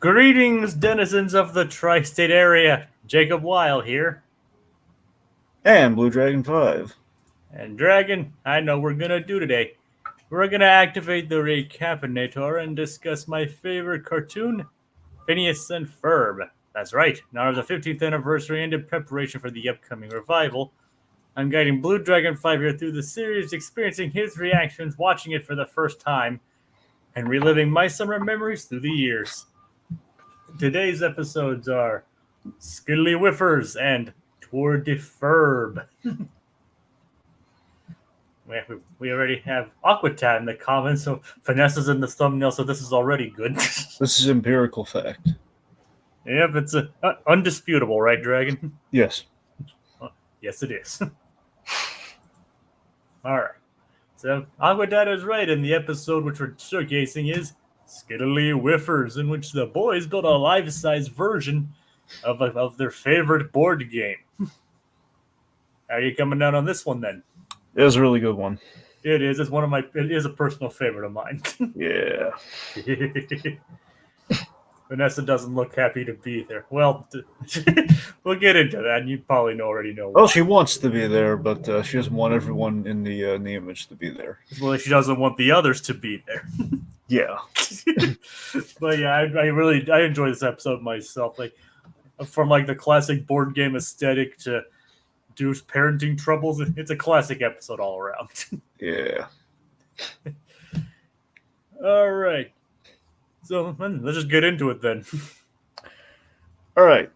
Greetings, denizens of the tri-state area. Jacob Weil here. And Blue Dragon 5. And Dragon, I know what we're gonna do today. We're gonna activate the Recap-inator and discuss my favorite cartoon, Phineas and Ferb. That's right, in honor of the 15th anniversary and in preparation for the upcoming revival, I'm guiding Blue Dragon 5 here through the series, experiencing his reactions, watching it for the first time, and reliving my summer memories through the years. Today's episodes are Skiddley Whiffers and Tour de Ferb. we already have Aquatat in the comments, so Vanessa's in the thumbnail, so this is already good. This is empirical fact. Yep, it's undisputable, right, Dragon? Yes. Yes, it is. Alright. So, Aquatat is right, and the episode which we're showcasing is Skiddley Whiffers, in which the boys built a life-size version of their favorite board game. How are you coming down on this one, then? It was a really good one. It is. It's one of my. It is a personal favorite of mine. Yeah. Vanessa doesn't look happy to be there. Well, we'll get into that. And you probably already know. Well, she wants to be there, but she doesn't want everyone in the image to be there. Well, she doesn't want the others to be there. Yeah. But yeah, I enjoy this episode myself. Like, from like the classic board game aesthetic to Doof's parenting troubles, it's a classic episode all around. Yeah. All right. So let's just get into it then. All right.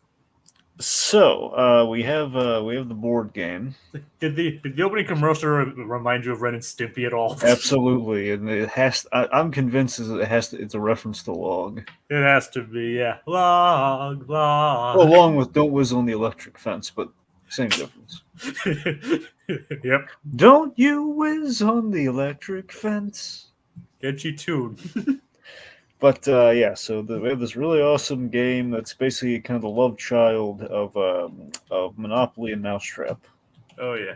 So we have the board game. Did the opening commercial remind you of Ren and Stimpy at all? Absolutely, and it has. I'm convinced it has to. It's a reference to log. It has to be, yeah. Log. Well, along with "Don't Whiz on the Electric Fence," but same difference. Yep. Don't you whiz on the electric fence? Catchy tune. But yeah, so we have this really awesome game that's basically kind of the love child of Monopoly and Mousetrap. Oh yeah.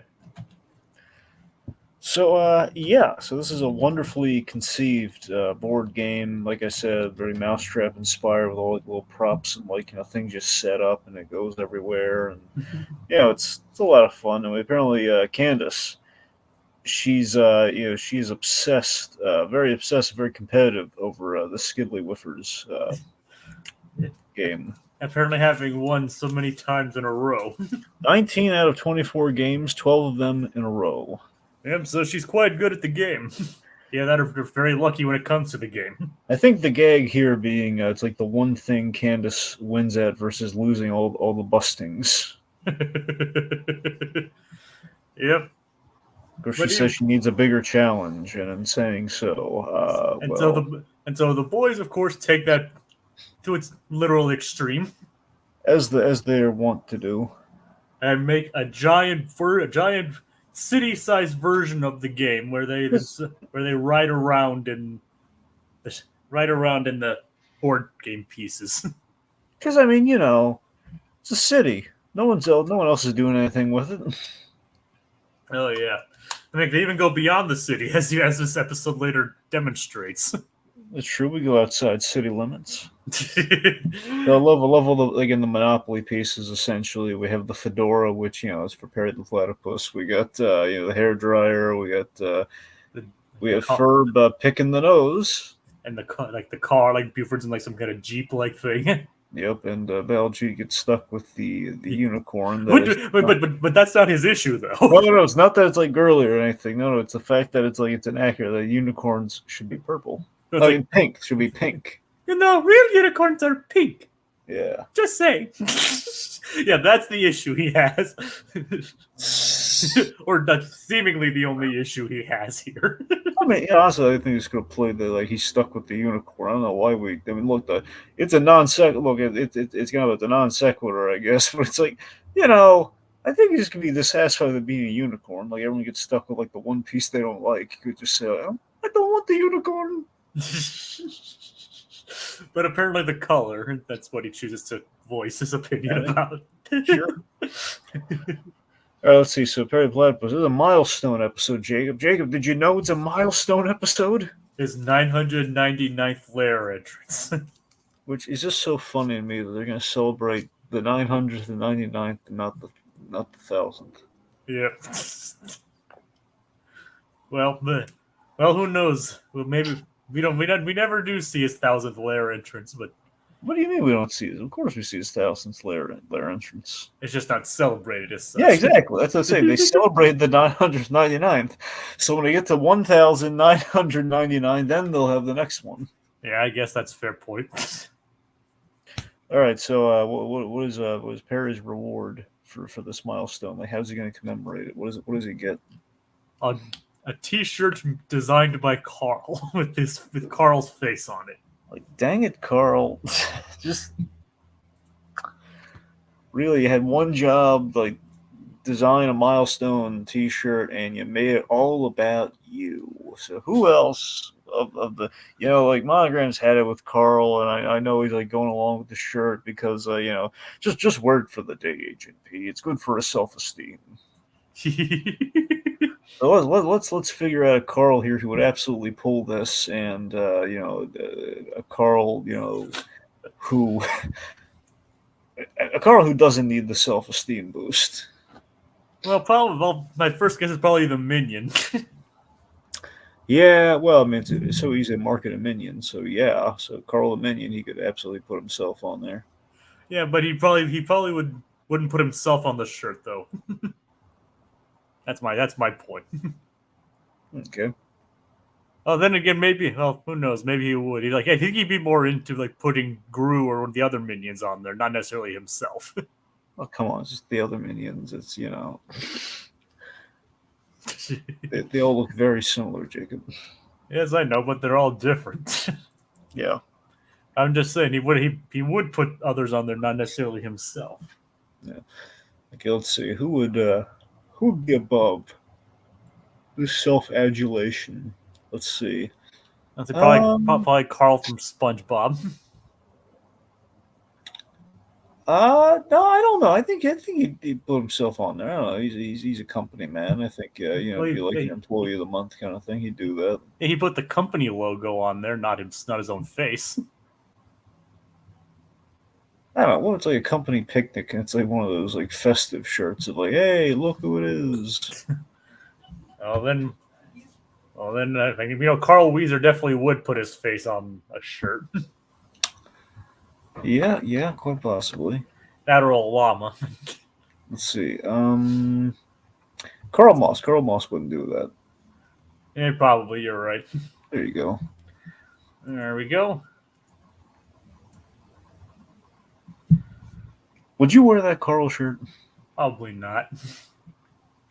So yeah, so this is a wonderfully conceived board game. Like I said, very Mousetrap inspired with all like little props and like things just set up and it goes everywhere, and it's a lot of fun. And apparently Candace, she's she's obsessed, very obsessed, very competitive over the Skiddley Whiffers game. Apparently having won so many times in a row. 19 out of 24 games, 12 of them in a row. Yep, so she's quite good at the game. Yeah, that are very lucky when it comes to the game. I think the gag here being it's like the one thing Candace wins at versus losing all the bustings. Yep. Because she says she needs a bigger challenge, and in saying so, so the boys, of course, take that to its literal extreme, as they want to do, and make a giant city-sized version of the game where they ride around in the board game pieces. Because I mean, it's a city. No one else is doing anything with it. Oh yeah. I mean, they even go beyond the city, as this episode later demonstrates. It's true. We go outside city limits. The level like in the Monopoly pieces. Essentially, we have the fedora, which is for Perry the Platypus. We got the hair dryer. We got Ferb picking the nose, and the car, like Buford's in like some kind of Jeep like thing. Yep, and Baljeet gets stuck with the unicorn. But that's not his issue, though. No, it's not that it's like girly or anything. No, it's the fact that it's inaccurate. That unicorns should be purple. Pink should be pink. Real unicorns are pink. Yeah. Just say. Yeah, that's the issue he has. Or that's seemingly the only issue he has here. I mean, honestly, I think he's going to play he's stuck with the unicorn. I don't know why look, it's a non sequitur. Look, it's kind of a non sequitur, I guess, but it's like, I think he's going to be dissatisfied with being a unicorn. Like, everyone gets stuck with, like, the one piece they don't like. You could just say, I don't want the unicorn. But apparently the color, that's what he chooses to voice his opinion about. Sure. All right, let's see. So Perry Platypus is a milestone episode, Jacob. Jacob, did you know it's a milestone episode? His 999th lair entrance. Which is just so funny to me that they're going to celebrate the 900th and 99th and not the 1000th. Yeah. Well, who knows? Well, maybe we never do see his 1000th lair entrance, but What do you mean we don't see it? Of course we see his 1000th lair entrance. it's just not celebrated as such. Yeah, exactly. That's what I'm saying. They celebrate the 999th. So when they get to 1999, then they'll have the next one. Yeah, I guess that's a fair point. All right. So what is Perry's reward for this milestone? Like, how's he going to commemorate it? What does he get? A T-shirt designed by Carl with Carl's face on it. Like, dang it, Carl! Just really, you had one job, like design a milestone T-shirt, and you made it all about you. So who else of the like Monogram's had it with Carl, and I know he's like going along with the shirt because just work for the day, Agent P. It's good for his self-esteem. So let's figure out a Carl here who would absolutely pull this, and a Carl who a Carl who doesn't need the self-esteem boost. Well, my first guess is probably the Minion. Yeah, well, I mean, it's so easy to market a Minion, so yeah. So Carl the Minion, he could absolutely put himself on there. Yeah, but he probably wouldn't put himself on the shirt though. That's my point. Okay. Oh, then again, maybe. Well, who knows? Maybe he would. I think he'd be more into like putting Gru or one of the other minions on there, not necessarily himself. Oh, come on, it's just the other minions. It's they all look very similar, Jacob. Yes, I know, but they're all different. Yeah. I'm just saying he would put others on there, not necessarily himself. Yeah. Okay, let's see. Who would be above this self-adulation? Let's see. That's probably Carl from SpongeBob. No, I don't know. I think he'd put himself on there. I don't know. He's a company man. I think be like an employee of the month kind of thing. He'd do that. He put the company logo on there, not his own face. I don't know. Well, it's like a company picnic, and it's like one of those like festive shirts of like, hey, look who it is. then I think Carl Weezer definitely would put his face on a shirt. Yeah, quite possibly. That or a llama. Let's see. Carl Moss wouldn't do that. Yeah, probably. You're right. There you go. There we go. Would you wear that Carl shirt? Probably not.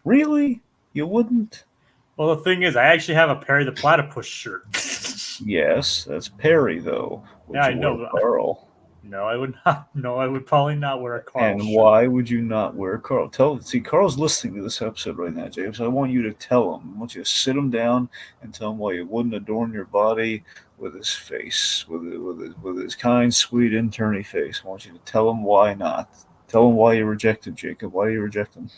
Really? You wouldn't? Well, the thing is, I actually have a Perry the Platypus shirt. Yes, that's Perry, though. Yeah, I know. Carl. No, I would not. No, I would probably not wear a Carl And shirt. why would you not wear Carl? Carl's listening to this episode right now, James. I want you to tell him. I want you to sit him down and tell him why you wouldn't adorn your body with his face, with his kind, sweet, interny face. I want you to tell him why not. Tell him why you rejected Jacob. Why do you reject him?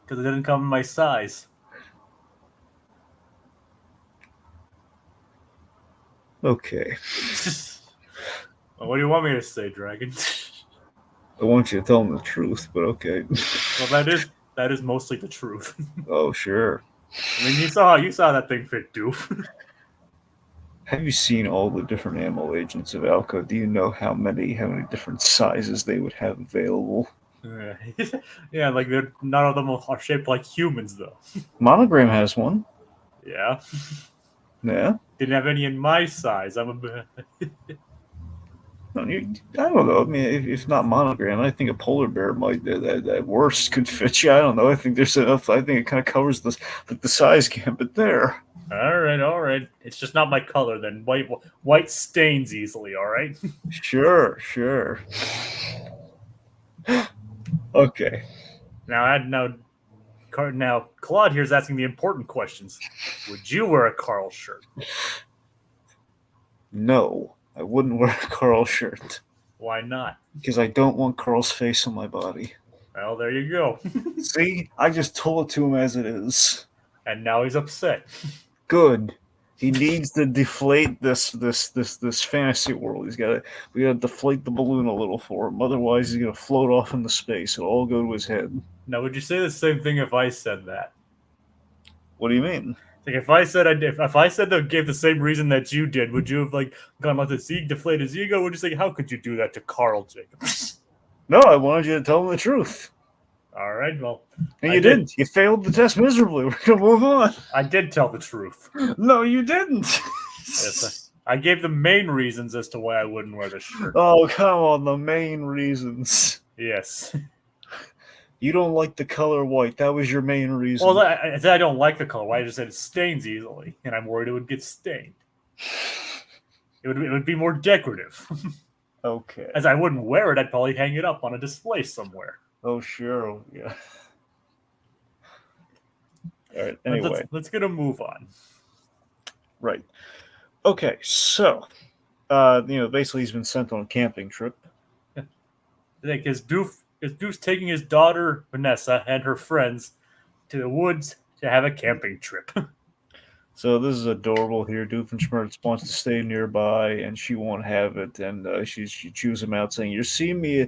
Because it didn't come in my size. Okay. Well, what do you want me to say, Dragon? I want you to tell him the truth, but okay. Well, that is mostly the truth. Oh, sure. I mean, you saw that thing fit, Doof. Have you seen all the different ammo agents of Alco? Do you know how many different sizes they would have available? Yeah, like none of them are shaped like humans, though. Monogram has one. Yeah. Yeah. Didn't have any in my size. I don't know. I mean, if not Monogram, I think a polar bear might that worst could fit you. I don't know. I think there's enough. I think it kind of covers the size gambit there. All right. It's just not my color. Then white stains easily. All right. Sure. Okay. Now, Claude here is asking the important questions. Would you wear a Carl shirt? No, I wouldn't wear a Carl shirt. Why not? Because I don't want Carl's face on my body. Well, there you go. See, I just told it to him as it is. And now he's upset. Good. He needs to deflate this fantasy world. We gotta deflate the balloon a little for him. Otherwise, he's gonna float off into space. It'll all go to his head. Now, would you say the same thing if I said that? What do you mean? Like if I said if I said that gave the same reason that you did, would you have like gone like the deflate his ego? Would you say how could you do that to Carl Jacobs? No, I wanted you to tell him the truth. All right, well, And you didn't. You failed the test miserably. We're gonna move on. I did tell the truth. No, you didn't. Yes, I gave the main reasons as to why I wouldn't wear this shirt. Oh, come on, the main reasons. Yes. You don't like the color white. That was your main reason. Well, I said I don't like the color white. I just said it stains easily, and I'm worried it would get stained. It would be more decorative. Okay. As I wouldn't wear it, I'd probably hang it up on a display somewhere. Oh, sure. Yeah. All right. Anyway. Let's get a move on. Right. Okay. So, basically he's been sent on a camping trip. Because Doof's taking his daughter, Vanessa, and her friends to the woods to have a camping trip. So this is adorable here. Doofenshmirtz wants to stay nearby, and she won't have it. And she chews him out, saying, "You see me,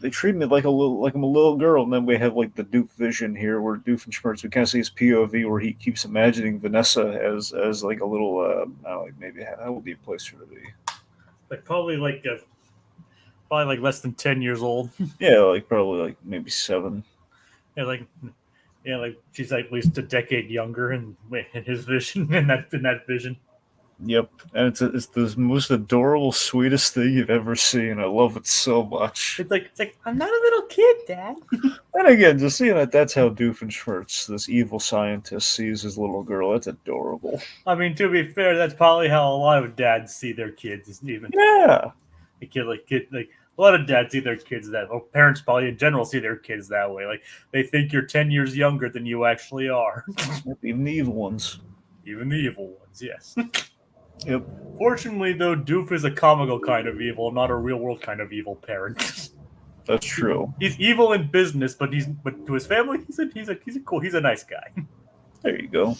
they treat me like I'm a little girl." And then we have like the Doof vision here, where Doofenshmirtz, we kind of see his POV, where he keeps imagining Vanessa as like a little, I don't know, maybe how would be a place for her to be? Like probably less than 10 years old. Yeah, like probably like maybe 7. Yeah, like she's at least a decade younger in his vision, in that vision. Yep, and it's the most adorable, sweetest thing you've ever seen. I love it so much. It's like I'm not a little kid, Dad. And again, just seeing that's how Doofenshmirtz, this evil scientist, sees his little girl. That's adorable. I mean, to be fair, that's probably how a lot of dads see their kids. Even Yeah, a lot of dads see their kids or parents probably in general see their kids that way. Like they think you're 10 years younger than you actually are. even the evil ones. Even the evil ones, yes. Yep. Fortunately, though, Doof is a comical kind of evil, not a real world kind of evil parent. That's true. He's evil in business, but to his family, he's a nice guy. There you go.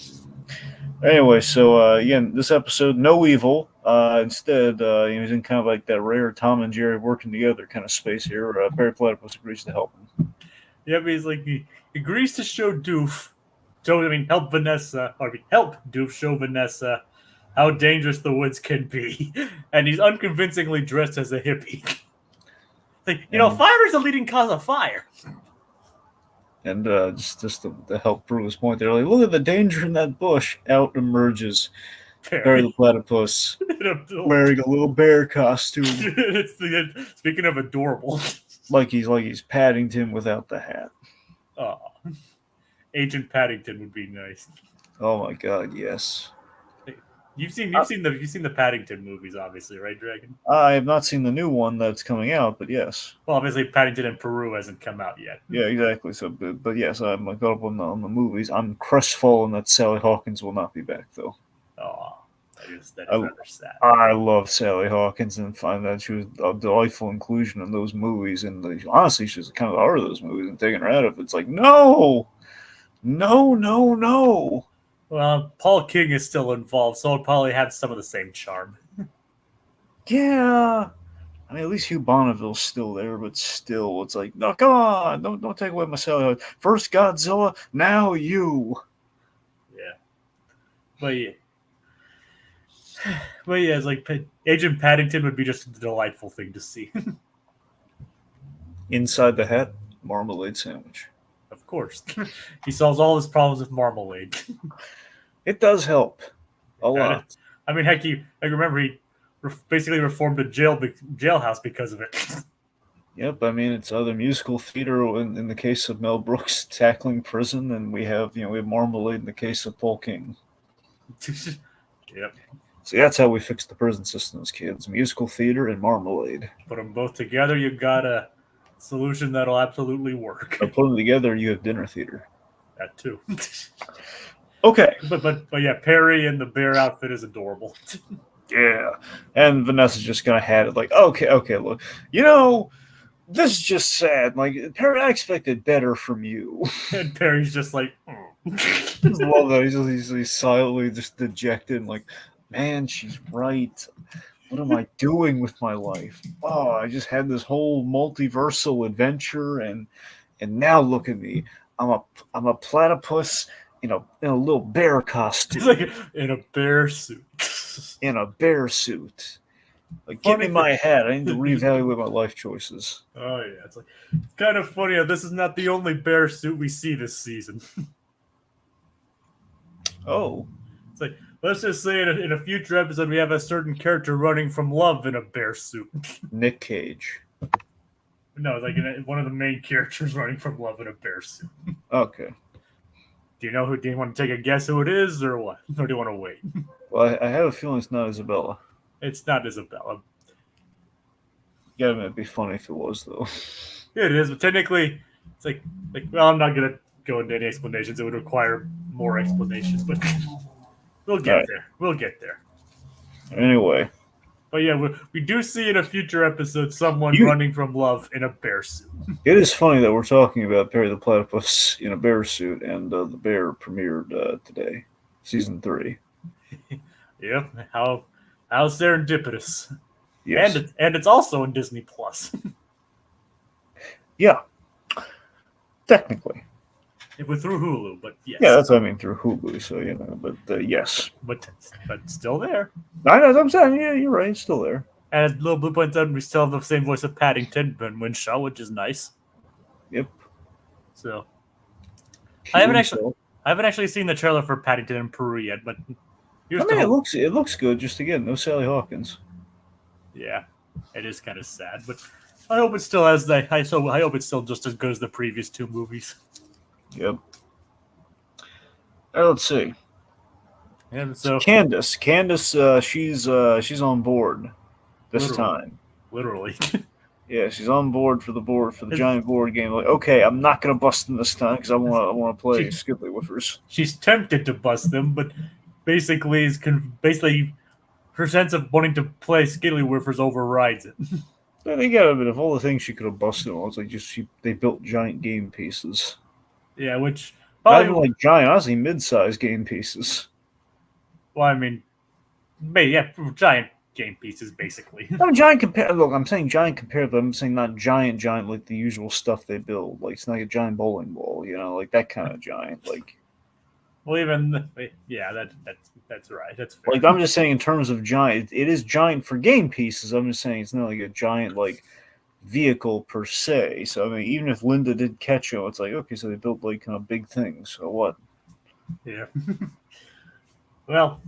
Anyway, so again, this episode, no evil. Instead, he's in kind of like that rare Tom and Jerry working together kind of space here. Perry Platypus agrees to help him. Yeah, but he agrees to show Doof. Help Doof show Vanessa how dangerous the woods can be, and he's unconvincingly dressed as a hippie. Fire is the leading cause of fire. And just to help prove his point, they're like, look at the danger in that bush. Out emerges Perry the Platypus wearing a little bear costume. Speaking of adorable, like he's Paddington without the hat. Oh, Agent Paddington would be nice. Oh my God, yes. You've seen the Paddington movies, obviously, right, Dragon? I have not seen the new one that's coming out, but yes. Well, obviously, Paddington in Peru hasn't come out yet. Yeah, exactly. So, but yes, I'm caught up on the movies. I'm crestfallen that Sally Hawkins will not be back, though. Oh, that is rather sad. I love Sally Hawkins and find that she was a delightful inclusion in those movies. And honestly, she was kind of the heart of those movies. And taking her out of it's like, no. Well, Paul King is still involved, so it'll probably have some of the same charm. Yeah. I mean, at least Hugh Bonneville's still there, but still, it's like, no, come on, don't take away my Sally. First Godzilla, now you. Yeah. But yeah, it's like Agent Paddington would be just a delightful thing to see. Inside the hat, marmalade sandwich. Of course. He solves all his problems with marmalade. It does help a lot. I mean, heck, I remember he basically reformed a jailhouse because of it. Yep, I mean, it's other musical theater in the case of Mel Brooks tackling prison, and we have marmalade in the case of Paul King. Yep. So that's how we fix the prison systems, kids. Musical theater and marmalade. Put them both together, you got a solution that'll absolutely work. Put them together, you have dinner theater. That too. Okay. But yeah, Perry in the bear outfit is adorable. Yeah. And Vanessa's just kind of had it like, okay, look, this is just sad. Like, Perry, I expected better from you. And Perry's just like, just love that. He's silently just dejected and like, man, she's right. What am I doing with my life? Oh, I just had this whole multiversal adventure, and now look at me. I'm a platypus in a little bear costume. He's like in a bear suit. In a bear suit. Like, give Funny me my hat. I need to reevaluate my life choices. Oh yeah, it's kind of funny how this is not the only bear suit we see this season. Oh. It's like, let's just say in a future episode we have a certain character running from love in a bear suit. Nick Cage. No, it's like one of the main characters running from love in a bear suit. Okay. Do you want to take a guess who it is, or what? Or do you want to wait? Well, I have a feeling it's not Isabella. It's not Isabella. Yeah, it'd be funny if it was, though. It is, but technically, it's like well, I'm not gonna go into any explanations. It would require more explanations, but we'll get there. We'll get there. Anyway. But yeah, we do see in a future episode someone running from love in a bear suit. It is funny that we're talking about Perry the Platypus in a bear suit, and the bear premiered today, season 3. Yep, how serendipitous. Yes. And it's also in Disney Plus. Yeah. Technically. It was through Hulu, but yes. Yeah, that's what I mean, through Hulu, so, but yes. But still there. I know what I'm saying. Yeah, you're right. It's still there. And as Little Blue points out, we still have the same voice of Paddington and Winshaw, which is nice. Yep. So I haven't actually seen the trailer for Paddington in Peru yet, but it looks good. Just again, no Sally Hawkins. Yeah, it is kind of sad, but I hope it still has I hope it's still just as good as the previous 2 movies. Yep. Let's see. And so Candace, she's on board this time. Literally. Yeah, she's on board for the giant board game. Like, okay, I'm not gonna bust them this time because I want to play Skiddley Whiffers. She's tempted to bust them, but basically her sense of wanting to play Skiddley Whiffers overrides it. They got a bit of all the things she could have busted on. It's like they built giant game pieces. Yeah, which not even like giant, honestly, mid-sized game pieces. Well, I mean, yeah, giant game pieces, basically. I'm giant compared. Look, I'm saying giant compared, but I'm saying not giant like the usual stuff they build. Like it's not like a giant bowling ball, like that kind of giant. Like, well, yeah, that's right. That's fair. Like I'm just saying in terms of giant, it is giant for game pieces. I'm just saying it's not like a giant vehicle per se. So I mean, even if Linda did catch it, it's like okay, so they built kind of big things. So what? Yeah. Well,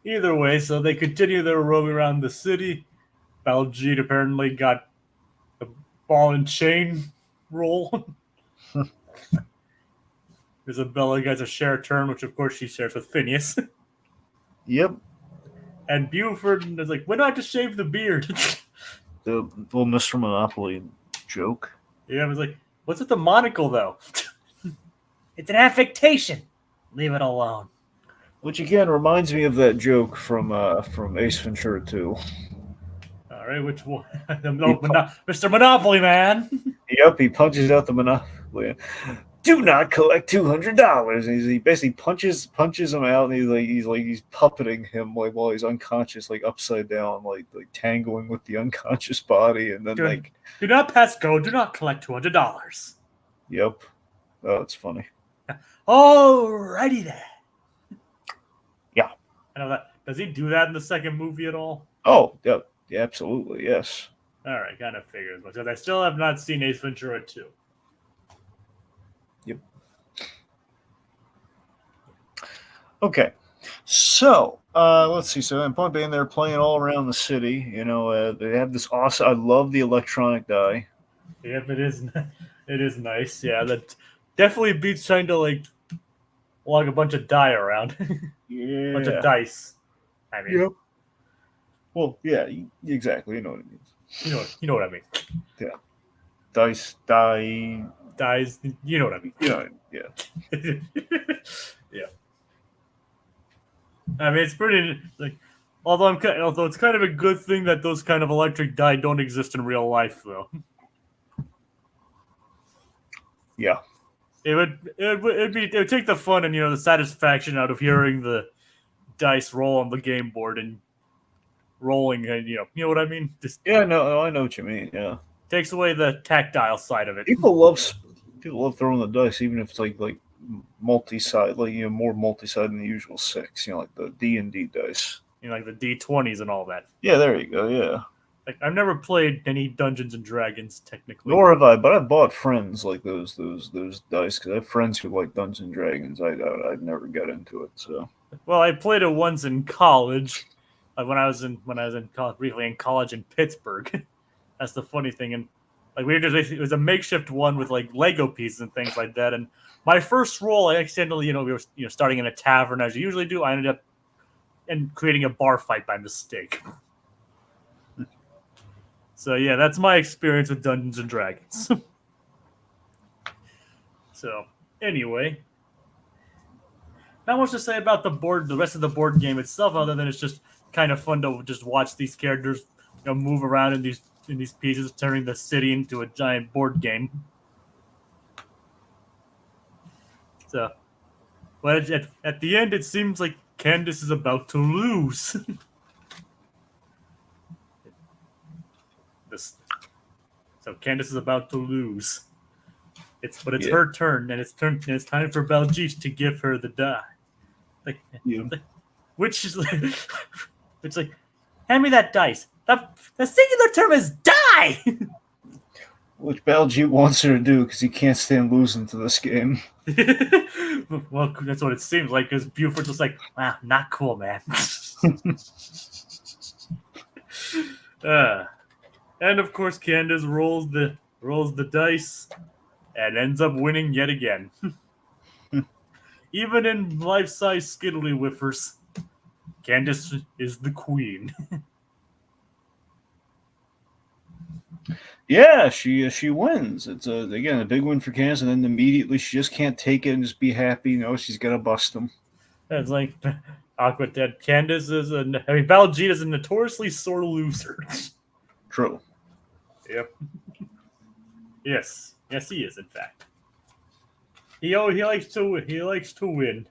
either way, so they continue their roaming around the city. Baljeet apparently got the ball and chain role. Isabella gets a share turn, which of course she shares with Phineas. Yep. And Buford is like, why not just shave the beard? The little Mr. Monopoly joke. Yeah, I was like, what's with the monocle though? It's an affectation. Leave it alone. Which again reminds me of that joke from Ace Ventura 2. All right, which one? Mr. Monopoly Man. Yep, he punches out the Monopoly. Do not collect $200. And he basically punches him out, and he's puppeting him while he's unconscious, upside down, tangling with the unconscious body, and then do not pass go. Do not collect $200. Yep. Oh, it's funny. Alrighty then. Yeah. I know that. Does he do that in the second movie at all? Oh, yeah, absolutely, yes. All right, kind of figured. Because I still have not seen Ace Ventura 2. Yep. Okay, so let's see. So, in point being, they're playing all around the city. They have this awesome. I love the electronic die. Yep, it is. It is nice. Yeah, that definitely beats trying to log a bunch of die around. Yeah, a bunch of dice. I mean, yep. Well, yeah, exactly. You know what it means. You know what I mean. Yeah, dice, die. Dies, you know what I mean. Yeah. Yeah. I mean, it's pretty although it's kind of a good thing that those kind of electric die don't exist in real life, though. Yeah. It would take the fun and the satisfaction out of hearing the dice roll on the game board and rolling, and you know what I mean. Just Yeah, no, I know what you mean. Yeah, takes away the tactile side of it. people love throwing the dice, even if it's like multi-side, like more multi-side than the usual six. Like the D&D dice. Like the D20s and all that. Yeah, there you go. Yeah. Like I've never played any Dungeons and Dragons technically. Nor have I, but I bought friends like those dice because I have friends who like Dungeons and Dragons. I'd never got into it. So. Well, I played it once in college, like when I was in college, briefly in college in Pittsburgh. That's the funny thing, and like it was a makeshift one with like Lego pieces and things like that. And my first roll, I accidentally, we were starting in a tavern as you usually do. I ended up creating a bar fight by mistake. So yeah, that's my experience with Dungeons and Dragons. So anyway, not much to say about the rest of the board game itself, other than it's just kind of fun to just watch these characters, move around in these pieces, turning the city into a giant board game. So, but at the end, it seems like Candace is about to lose. So Candace is about to lose. It's her turn, and it's time for Baljeet to give her the die. Which is like, it's like, hand me that dice. The singular term is die. Which Baljeet wants her to do because he can't stand losing to this game. Well, that's what it seems like. Because Buford's just like, wow, not cool, man. And of course, Candace rolls the dice and ends up winning yet again. Even in life-size Skiddley Whiffers, Candace is the queen. Yeah, she wins. It's again a big win for Candace, and then immediately she just can't take it and just be happy. She's gonna bust them. It's like Aqua Dead. Candace Baljeet is a notoriously sore loser. True. Yep. Yes, he is. In fact, he likes to win.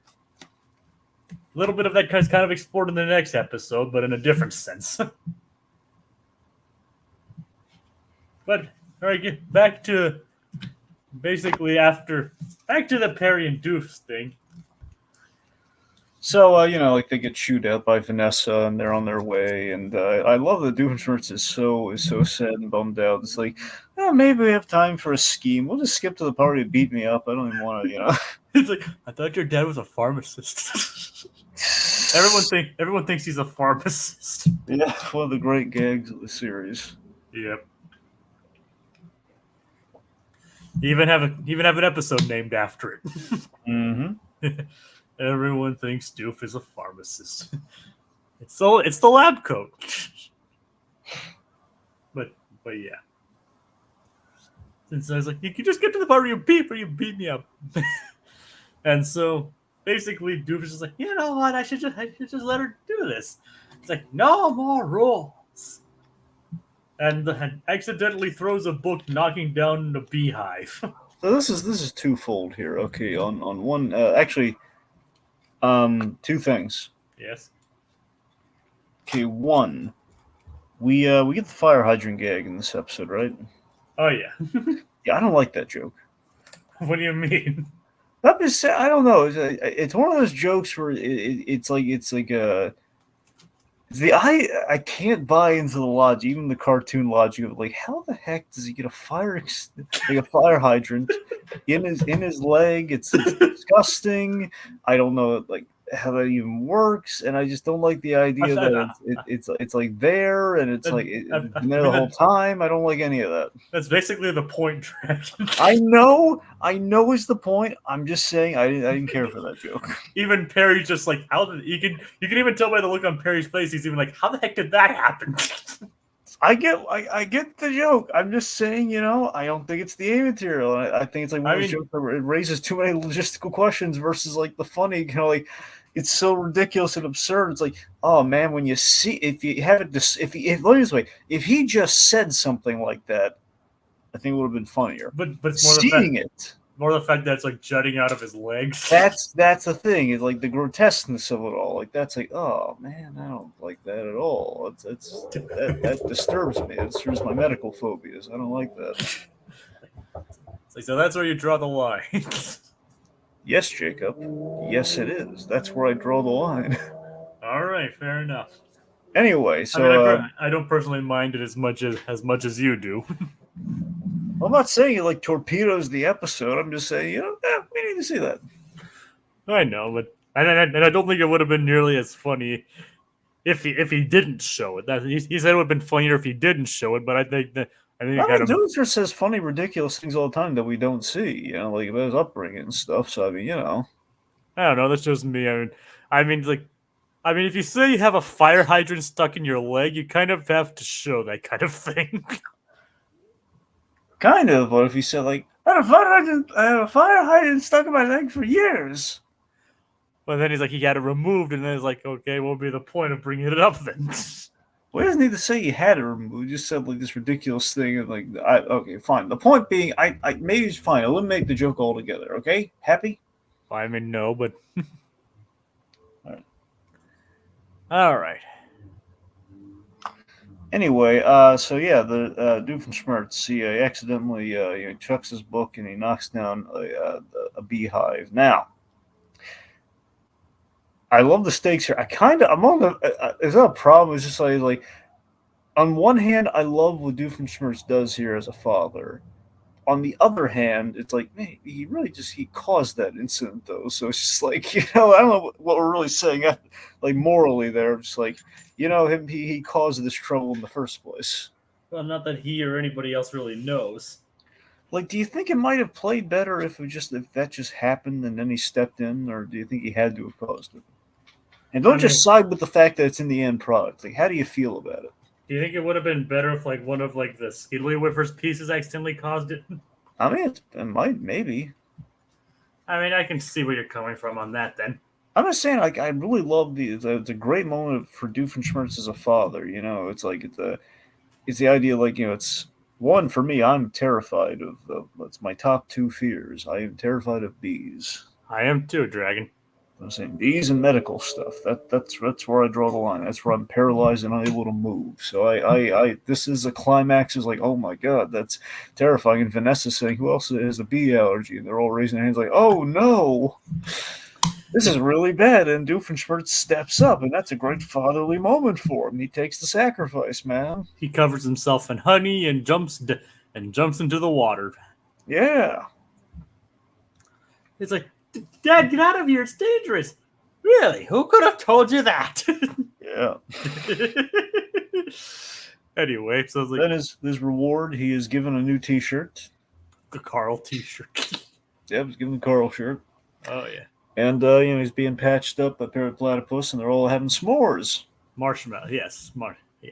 A little bit of that kind of explored in the next episode, but in a different sense. But all right, get back to the Perry and Doof thing. So, like they get chewed out by Vanessa, and they're on their way. And I love that Doofenshmirtz is so sad and bummed out. It's like, maybe we have time for a scheme. We'll just skip to the part where you beat me up. I don't even want to, It's like, I thought your dad was a pharmacist. Everyone thinks he's a pharmacist. Yeah, one of the great gags of the series. Yep. Even have an episode named after it. Mm-hmm. Everyone thinks Doof is a pharmacist. It's the lab coat. But yeah. Since I was like, you can just get to the part where you beat me up. And so basically Doof is just like, you know what, I should just let her do this. It's like, no more rules. And accidentally throws a book, knocking down the Beehive. So this is twofold here. Okay, on one actually. Two things. Yes. Okay, one. We get the fire hydrant gag in this episode, right? Oh yeah. Yeah, I don't like that joke. What do you mean? I don't know. It's one of those jokes where it's like I can't buy into the logic, even the cartoon logic of like, how the heck does he get a fire hydrant in his leg? It's disgusting. I don't know like how that even works, and I just don't like the idea that it's like there and it's like it's been there the whole time. I don't like any of that. That's basically the point, Dragon. I know is the point. I'm just saying I didn't care for that joke. Even Perry's just like, you can even tell by the look on Perry's face, he's even like, how the heck did that happen? I get the joke. I'm just saying, I don't think it's the A material. I think it's like one of those jokes that it raises too many logistical questions versus like the funny, like it's so ridiculous and absurd. It's like, oh man, when you see if you have it, let me this way, if he just said something like that, I think it would have been funnier. But it's more seeing it. More the fact that it's like jutting out of his legs. That's the thing. It's like the grotesqueness of it all. Like that's like, oh man, I don't like that at all. That disturbs me. It disturbs my medical phobias. I don't like that. It's like, so that's where you draw the line. Yes, Jacob. Yes, it is. That's where I draw the line. All right, fair enough. Anyway, I so mean, I don't personally mind it as much as you do. I'm not saying it like torpedoes the episode. I'm just saying, we need to see that. I know, but and I don't think it would have been nearly as funny if he didn't show it. That he said it would have been funnier if he didn't show it, but I think Doof says funny, ridiculous things all the time that we don't see. Like about his upbringing and stuff. So I mean, I don't know. That's just me. I mean, if you say you have a fire hydrant stuck in your leg, you kind of have to show that kind of thing. Kind of, but if you said like, I had a fire hydrant stuck in my leg for years. But then he's like, he had it removed, and then he's like, okay, what would be the point of bringing it up then? Well, he doesn't need to say he had it removed. He just said like this ridiculous thing, and like, okay, fine. The point being, I maybe it's fine. Eliminate the joke altogether. Okay, happy? I mean, no, but Alright. all right. Anyway, so yeah, the dude from Schmertz, he accidentally chucks his book and he knocks down a beehive. Now, I love the stakes here. I'm on the. Is that a problem? It's just like, on one hand, I love what Doofenshmirtz does here as a father. On the other hand, it's like, man, he caused that incident though. So it's just like, I don't know what we're really saying, like morally there. Just like, he caused this trouble in the first place. Well, not that he or anybody else really knows. Like, do you think it might have played better if that just happened and then he stepped in, or do you think he had to have caused it? And don't just side with the fact that it's in the end product. Like, how do you feel about it? Do you think it would have been better if, like, one of like the Skiddley Whiffers pieces accidentally caused it? I mean, it might, maybe. I mean, I can see where you're coming from on that. Then I'm just saying, like, I really love it's a great moment for Doofenshmirtz as a father. It's like it's the idea, like, it's one for me. I'm terrified of it's my top two fears. I am terrified of bees. I am too, Dragon. I'm saying bees and medical stuff. That's where I draw the line. That's where I'm paralyzed and unable to move. So I this is a climax. Is like, oh my god, that's terrifying. And Vanessa saying, who else has a bee allergy? And they're all raising their hands like, oh no, this is really bad. And Doofenshmirtz steps up, and that's a great fatherly moment for him. He takes the sacrifice, man. He covers himself in honey and jumps into the water. Yeah. It's like, Dad, get out of here. It's dangerous. Really? Who could have told you that? Yeah. Anyway, so it's like, then his reward, he is given a new T-shirt. The Carl T-shirt. Yeah, he's given the Carl shirt. Oh, yeah. And, he's being patched up by Parrot Platypus, and they're all having s'mores. Marshmallow, yes. Yeah.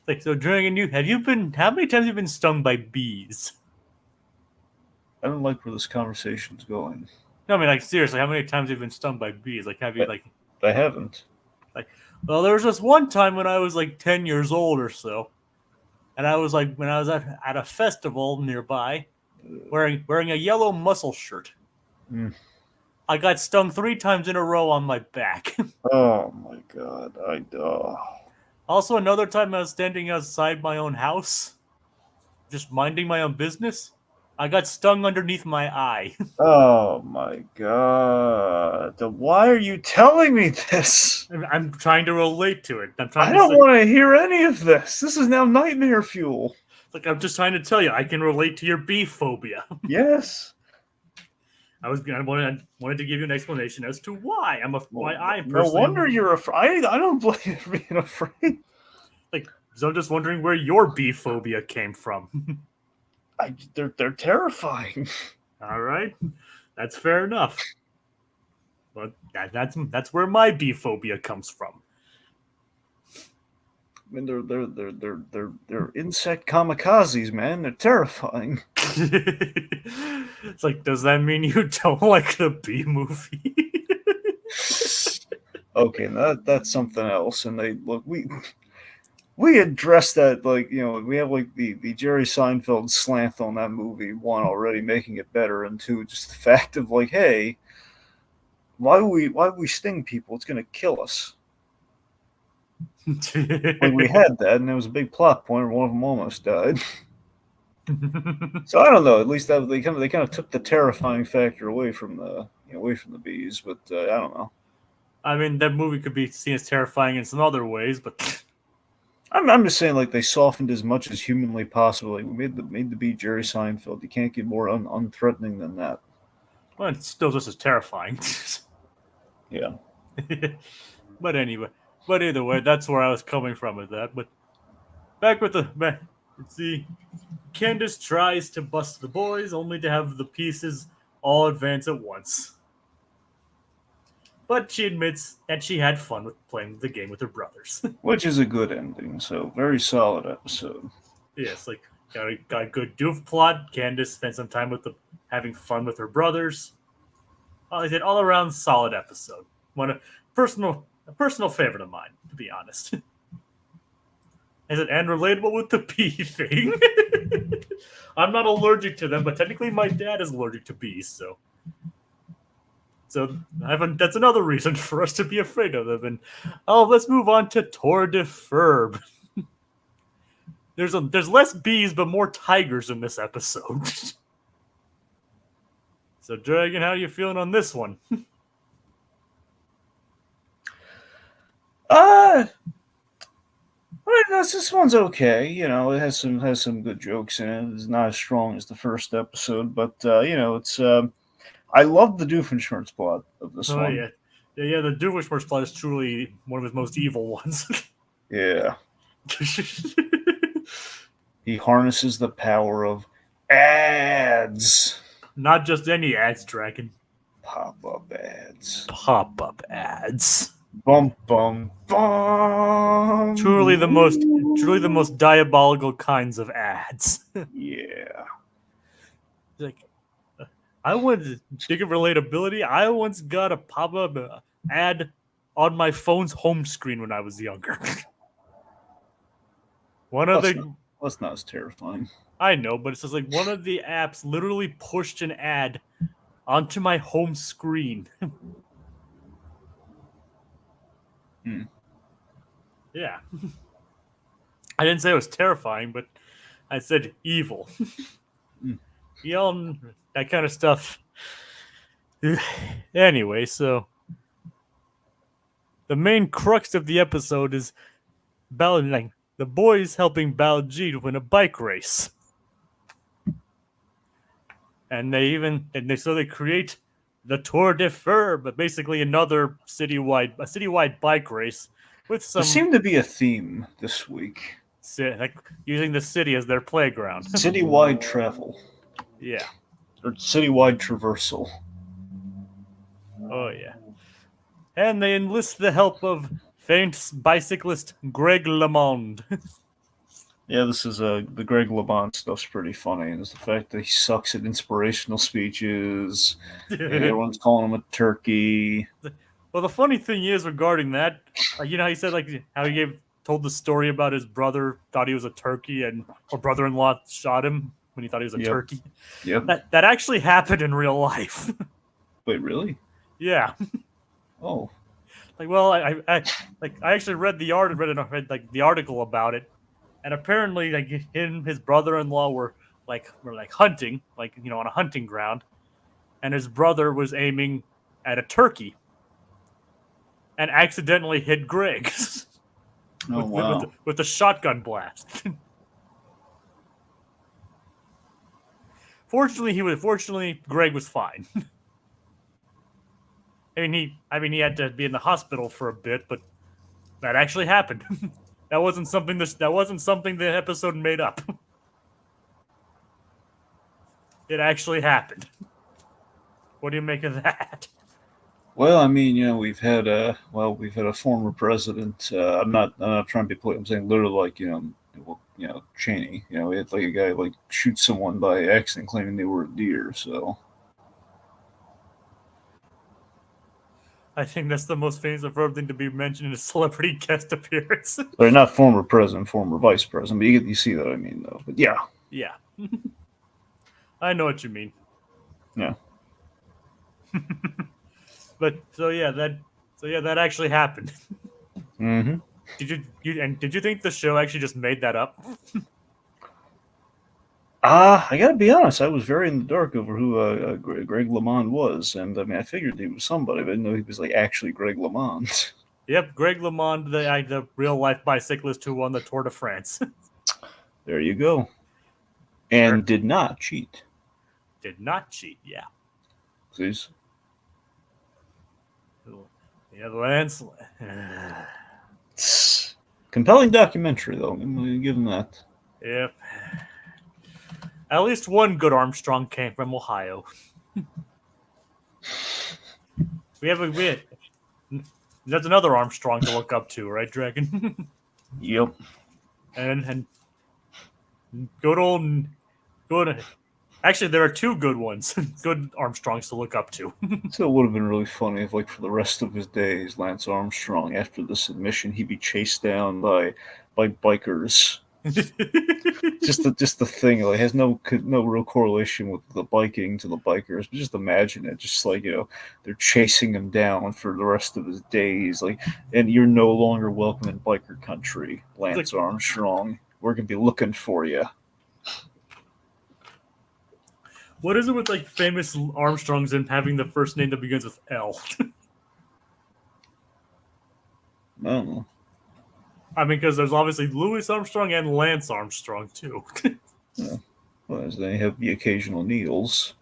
Like, so, Dragon, how many times have you been stung by bees? I don't like where this conversation's going. No, I mean, like, seriously, how many times have you been stung by bees? Like, have you, like... I haven't. Like, well, there was just one time when I was, like, 10 years old or so. And I was, like, when I was at a festival nearby, wearing a yellow muscle shirt. Mm. I got stung 3 times in a row on my back. Oh, my God. Also, another time I was standing outside my own house, just minding my own business. I got stung underneath my eye. Oh, my God. Why are you telling me this? I'm trying to relate to it. I don't want to hear any of this. This is now nightmare fuel. Like, I'm just trying to tell you, I can relate to your bee phobia. Yes. I wanted to give you an explanation as to why I'm why I personally. No wonder you're afraid. I don't blame you for being afraid. Like, so I'm just wondering where your bee phobia came from. They're terrifying. All right, that's fair enough. But that's where my bee phobia comes from. I mean, they're insect kamikazes, man. They're terrifying. It's like, does that mean you don't like the Bee Movie? Okay, that's something else. And we we addressed that, like, we have like the Jerry Seinfeld slant on that movie, one, already making it better, and two, just the fact of like, hey, why would we sting people? It's gonna kill us. Like, we had that, and there was a big plot point where one of them almost died. So I don't know. At least that they kind of took the terrifying factor away from the bees, but I don't know. I mean, that movie could be seen as terrifying in some other ways, but I'm just saying, like, they softened as much as humanly possible. Like, we made the bee Jerry Seinfeld. You can't get more unthreatening than that. well, it's still just as terrifying. Yeah. But anyway, but either way, that's where I was coming from with that. But back with let's see. Candace tries to bust the boys, only to have the pieces all advance at once. But she admits that she had fun with playing the game with her brothers. Which is a good ending. So very solid episode. Yes, like got a good Doof plot. Candace spent some time having fun with her brothers. I did all around solid episode. A personal favorite of mine, to be honest. Is it and relatable with the bee thing? I'm not allergic to them, but technically my dad is allergic to bees, so that's another reason for us to be afraid of them. And let's move on to Tour de Ferb. There's less bees but more tigers in this episode. So Dragon, how are you feeling on this one? This one's okay. It has some good jokes in it. It's not as strong as the first episode, but it's. I love the Doofenshmirtz plot of this one. Yeah. The Doofenshmirtz plot is truly one of his most evil ones. Yeah. He harnesses the power of ads. Not just any ads, Dragon. Pop-up ads. Pop-up ads. Bum bum bum. Truly the most diabolical kinds of ads. Yeah. Like, I would think of relatability. I once got a pop-up ad on my phone's home screen when I was younger. That's not as terrifying. I know, but it's just like one of the apps literally pushed an ad onto my home screen. Yeah. I didn't say it was terrifying, but I said evil. That kind of stuff. Anyway, so the main crux of the episode is the boys helping Baljeet win a bike race. And they create the Tour de Ferb, but basically another citywide bike race with some. There seemed to be a theme this week. Like using the city as their playground. Citywide travel. Yeah. Or citywide traversal. Oh yeah. And they enlist the help of famous bicyclist Greg LeMond. Yeah, this is the Greg LeMond stuff's pretty funny, and it's the fact that he sucks at inspirational speeches. Everyone's calling him a turkey. Well, the funny thing is regarding that, how he said how he told the story about his brother thought he was a turkey or brother-in-law shot him when he thought he was a turkey. Yep. That actually happened in real life. Wait, really? Yeah. Oh. I actually read the article about it, and apparently his brother-in-law were hunting, on a hunting ground, and his brother was aiming at a turkey and accidentally hit Greg. with a shotgun blast. Fortunately, Greg was fine. He had to be in the hospital for a bit, but that actually happened. That wasn't something the episode made up. It actually happened. What do you make of that? Well, we've had a former president. I'm not trying to be political. I'm saying literally, Cheney. We had a guy shoot someone by accident, claiming they were a deer. So, I think that's the most Phineas and Ferb thing to be mentioned in a celebrity guest appearance. They're not former president, former vice president, but you see what I mean, though. But yeah. Yeah. I know what you mean. Yeah. But that actually happened. Mm-hmm. Did you think the show actually just made that up? I gotta be honest, I was very in the dark over who Greg LeMond was, and I mean, I figured he was somebody, but I didn't know he was like actually Greg LeMond. Yep, Greg LeMond, the real life bicyclist who won the Tour de France. There you go. And did not cheat. Did not cheat, yeah. Please. Yeah, Lance. Compelling documentary, though. I'm gonna give him that. Yep. At least one good Armstrong came from Ohio. That's another Armstrong to look up to, right, Dragon? Yep. and good. Actually, there are two good ones, good Armstrongs to look up to. So it would have been really funny if, like, for the rest of his days, Lance Armstrong, after this admission, he'd be chased down by bikers. just the thing, like, has no real correlation with the biking to the bikers, but just imagine it, just like, they're chasing him down for the rest of his days, like, and you're no longer welcome in biker country, Lance Armstrong. We're gonna be looking for you. What is it with like famous Armstrongs and having the first name that begins with L? I don't know. I mean, because there's obviously Louis Armstrong and Lance Armstrong too. Yeah. Well, they have the occasional Neils.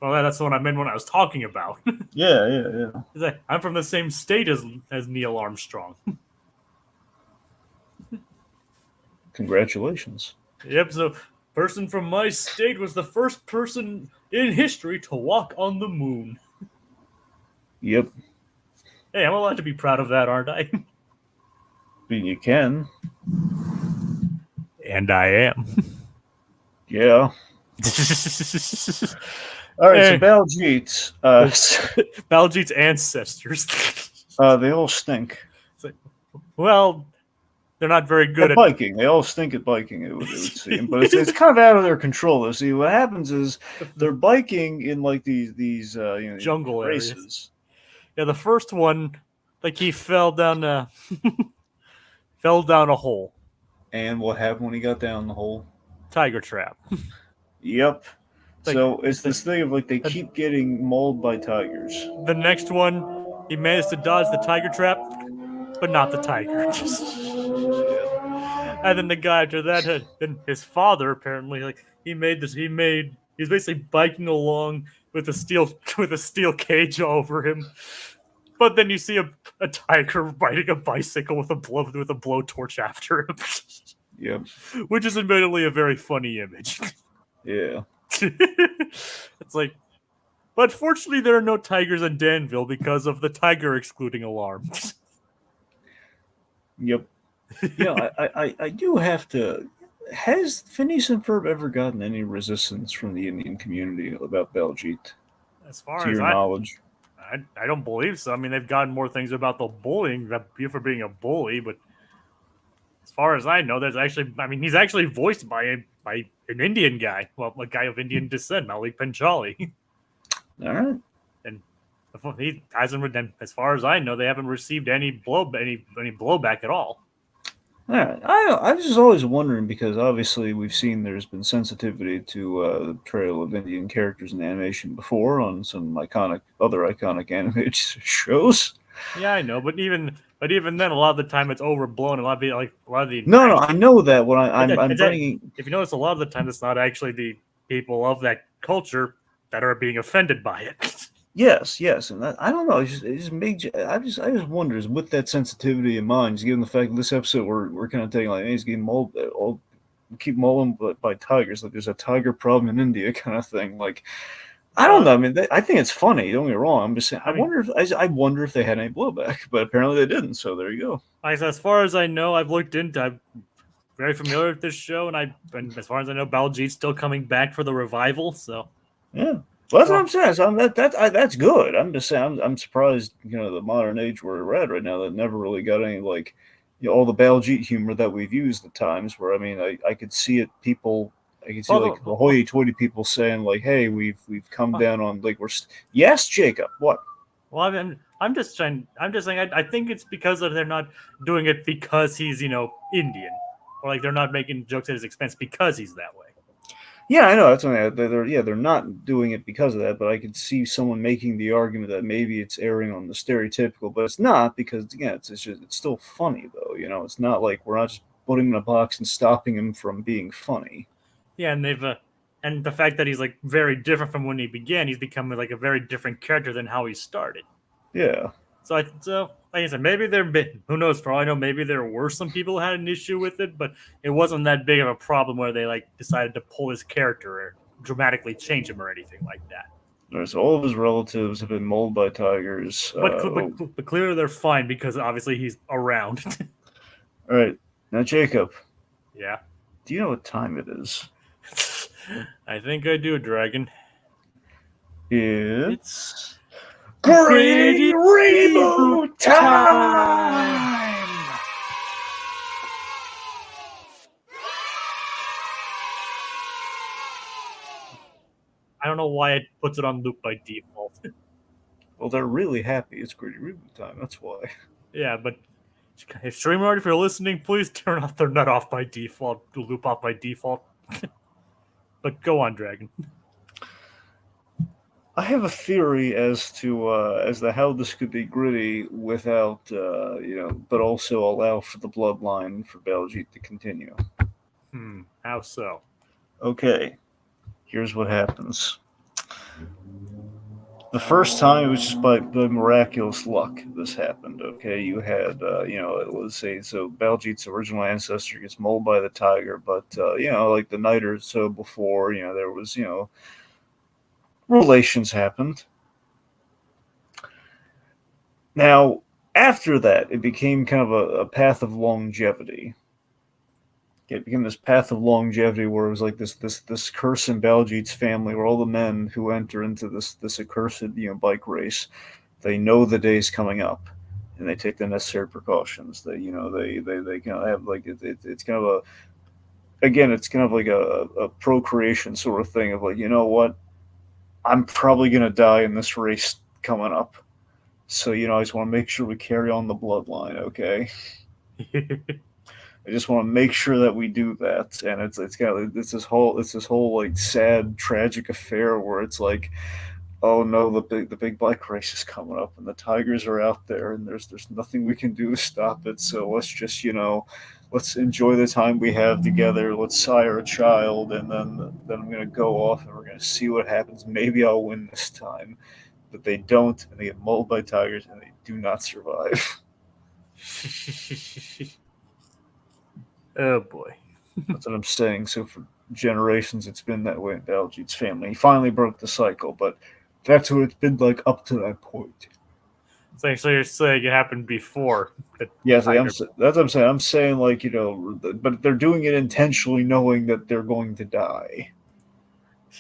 Well, that's the one I meant when I was talking about. Yeah. I'm from the same state as Neil Armstrong. Congratulations. Yep. So, person from my state was the first person in history to walk on the moon. Yep. Hey, I'm allowed to be proud of that, aren't I? I mean, you can. And I am. Yeah. All right, so Baljeet. Baljeet's ancestors. They all stink. Well, they're not very good at biking. They all stink at biking, it would seem. But it's kind of out of their control, though. See, what happens is they're biking in like these jungle races. Areas. Yeah, the first one, like he fell down a hole. And what happened when he got down the hole? Tiger trap. Yep. So it's this thing of like they keep getting mauled by tigers. The next one, he managed to dodge the tiger trap, but not the tiger. And then the guy after that, then his father apparently, he was basically biking along with a steel cage over him. But then you see a tiger riding a bicycle with a blowtorch after him. Yep. Which is admittedly a very funny image. Yeah. It's like, but fortunately there are no tigers in Danville because of the tiger excluding alarm. Yep. Yeah, I do have to. Has Phineas and Ferb ever gotten any resistance from the Indian community about Baljeet? As far to as your knowledge, I don't believe so. I mean, they've gotten more things about the bullying, for being a bully, but as far as I know, he's actually voiced by an Indian guy, well, a guy of Indian descent, Malik Panchali. All right. And he hasn't. As far as I know, they haven't received any blowback at all. All right. I was just always wondering because obviously we've seen there's been sensitivity to the portrayal of Indian characters in animation before on some other iconic animated shows. Yeah, I know, but even then, a lot of the time it's overblown. A lot of the no, I know that. What I'm bringing, if you notice, a lot of the time it's not actually the people of that culture that are being offended by it. Yes, and I don't know. I just wonder, is with that sensitivity in mind, just given the fact that this episode we're kind of taking like, hey, he's getting mauled, keep mauling by tigers, like there's a tiger problem in India kind of thing. Like, I don't know. I mean, I think it's funny. Don't get me wrong. I'm just saying. I wonder if they had any blowback, but apparently they didn't. So there you go. As far as I know, I'm very familiar with this show, and as far as I know, Baljeet's still coming back for the revival. So yeah. Well, that's what I'm saying. So that's good. I'm just saying. I'm surprised. The modern age we're at right now that never really got any like, all the Baljeet humor that we've used at times. Where I mean, I could see it. I could see like the hoity-toity people saying like, "Hey, we've come down on like yes, Jacob. What? Well, I'm just saying. I think it's because they're not doing it because he's Indian, or like they're not making jokes at his expense because he's that way. Yeah, I know. That's what they're not doing it because of that. But I could see someone making the argument that maybe it's airing on the stereotypical, but it's not because again, it's still funny though. It's not like we're not just putting him in a box and stopping him from being funny. Yeah, and and the fact that he's like very different from when he began, he's becoming like a very different character than how he started. Yeah. So like I said, maybe who knows? For all I know, maybe there were some people who had an issue with it, but it wasn't that big of a problem where they like decided to pull his character or dramatically change him or anything like that. So all of his relatives have been mauled by tigers. But clearly they're fine because obviously he's around. All right, now Jacob. Yeah. Do you know what time it is? I think I do, Dragon. It's Great Reboot Time! I don't know why it puts it on loop by default. Well, they're really happy it's Great Reboot Time, that's why. Yeah, but if StreamYard, if you're listening, please turn off their nut off by default, loop off by default. But go on, Dragon. I have a theory as to how this could be gritty without, but also allow for the bloodline for Baljeet to continue. How so? Okay, here's what happens. The first time it was just by miraculous luck this happened. Okay, you had let's say so Baljeet's original ancestor gets mauled by the tiger, but like the night or so before, there was relations happened. Now after that, it became kind of a path of longevity. It became this path of longevity where it was like this curse in Baljeet's family, where all the men who enter into this accursed bike race, they know the day's coming up, and they take the necessary precautions. They kind of have like it's kind of it's kind of like a procreation sort of thing of like, you know what, I'm probably gonna die in this race coming up, so I just want to make sure we carry on the bloodline, okay? I just want to make sure that we do that, and it's this whole like sad tragic affair where it's like, oh no, the big bike race is coming up, and the tigers are out there, and there's nothing we can do to stop it. So let's just let's enjoy the time we have together. Let's sire a child, and then I'm gonna go off, and we're gonna see what happens. Maybe I'll win this time, but they don't, and they get mauled by tigers, and they do not survive. Oh boy. That's what I'm saying. So for generations, it's been that way in Baljeet's family. He finally broke the cycle, but that's what it's been like up to that point. So you're saying it happened before? Yes, that's what I'm saying. I'm saying like but they're doing it intentionally, knowing that they're going to die.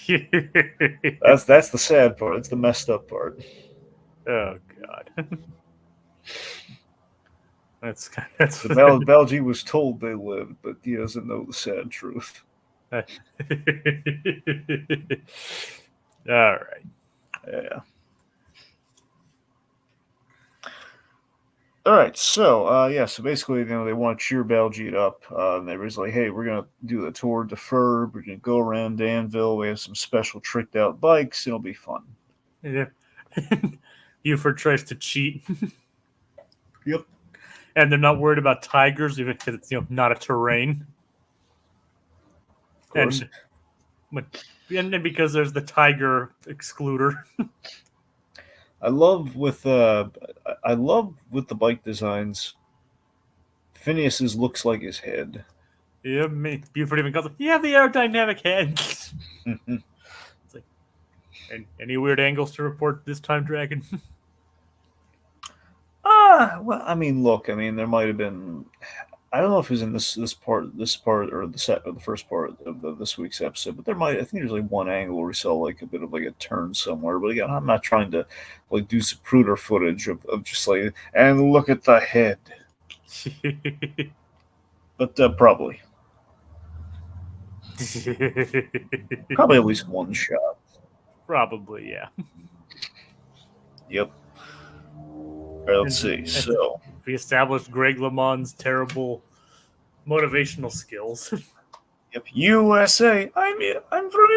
That's the sad part. It's the messed up part. Oh God. That's Baljeet was told they lived, but he doesn't know the sad truth. All right. Yeah. All right, so so basically, they want to cheer Baljeet up. And they was like, "Hey, we're gonna do the tour to Ferb. We're gonna go around Danville. We have some special tricked out bikes. It'll be fun." Yeah. Buford tries to cheat. Yep. And they're not worried about tigers, even because it's not a terrain. Of course. And because there's the tiger excluder. I love with the bike designs. Phineas's looks like his head. Yeah, Buford even calls him. You have the aerodynamic head. It's like, any weird angles to report this time, Dragon? Well, I mean, look, there might have been. I don't know if he's in this part, or the first part of this week's episode, but I think there's like one angle where we saw like a bit of like a turn somewhere. But again, I'm not trying to like do Zapruder footage of just like and look at the head, but probably at least one shot. Probably, yeah. Yep. All right, let's see. So we established Greg LeMond's terrible motivational skills. Yep, USA. I'm from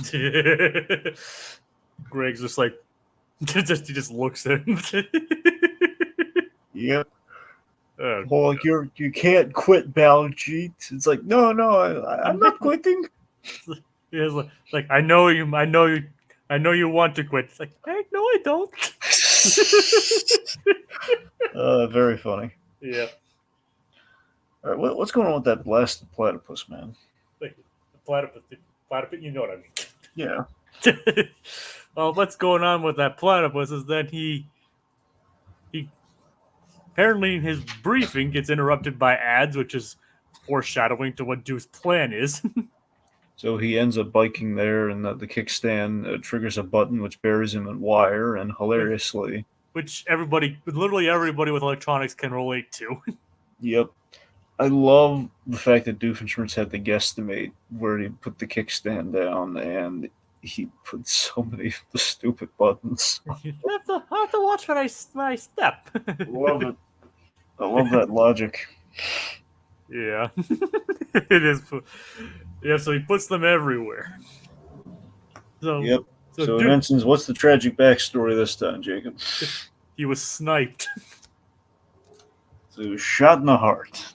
India. Greg's just like, he just looks at him. Yep. Well, you can't quit, Baljeet. It's like, no, I'm not quitting. Yeah, like I know you want to quit. It's like, hey, no, I don't. Very funny. Yeah. All right, what's going on with that blasted platypus, man? Like platypus, you know what I mean? Yeah. Well, what's going on with that platypus is that he apparently his briefing gets interrupted by ads, which is foreshadowing to what Doof's plan is. So he ends up biking there, and the kickstand triggers a button which buries him in wire, and hilariously, which literally everybody with electronics can relate to. Yep. I love the fact that Doofenshmirtz had to guesstimate where he put the kickstand down, and he put so many of the stupid buttons. I have to watch when I step. Love it. I love that logic. Yeah. It is. Yeah, so he puts them everywhere. Yep. So he mentions, what's the tragic backstory this time, Jacob? He was sniped. So he was shot in the heart.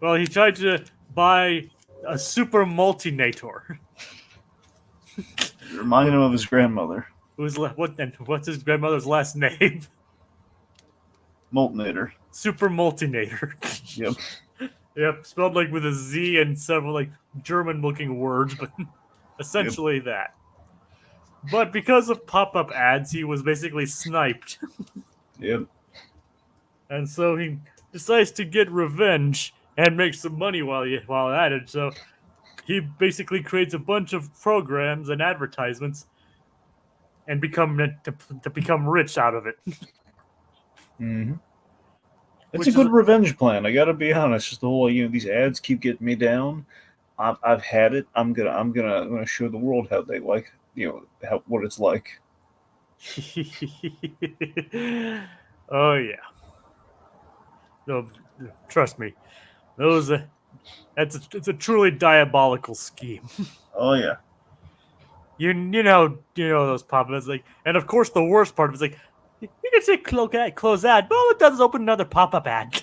Well, he tried to buy a super multinator. Reminding him of his grandmother. What's his grandmother's last name? Multinator. Super multinator. Yep. Yep, spelled like with a Z and several like German-looking words, but essentially that. But because of pop-up ads, he was basically sniped. Yep. And so he decides to get revenge and make some money while at it. So he basically creates a bunch of programs and advertisements and to become rich out of it. Mm-hmm. It's a good revenge plan. I gotta be honest. Just the whole, these ads keep getting me down. I've had it. I'm gonna show the world how they like, what it's like. Oh yeah. No, trust me. It's a truly diabolical scheme. Oh yeah. You know those pop-ups, like, and of course the worst part is like, you can say close ad, but all it does is open another pop-up ad.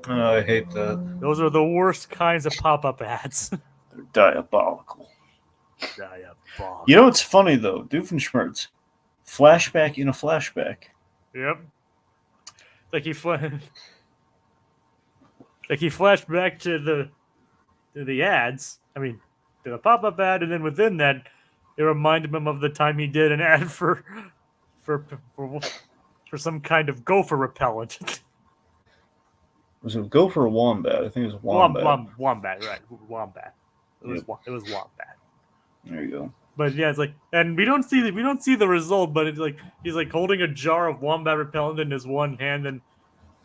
Oh, I hate that. Those are the worst kinds of pop-up ads. They're diabolical. Diabolical. You know what's funny though? Doofenshmirtz. Flashback in a flashback. Yep. Like he flashed back to the ads. I mean, to the pop-up ad, and then within that, it reminded him of the time he did an ad for some kind of gopher repellent. Was it gopher or wombat? I think it was wombat. Wombat, right? Wombat. It was wombat. There you go. But yeah, it's like, and we don't see the result, but it's like he's like holding a jar of wombat repellent in his one hand, and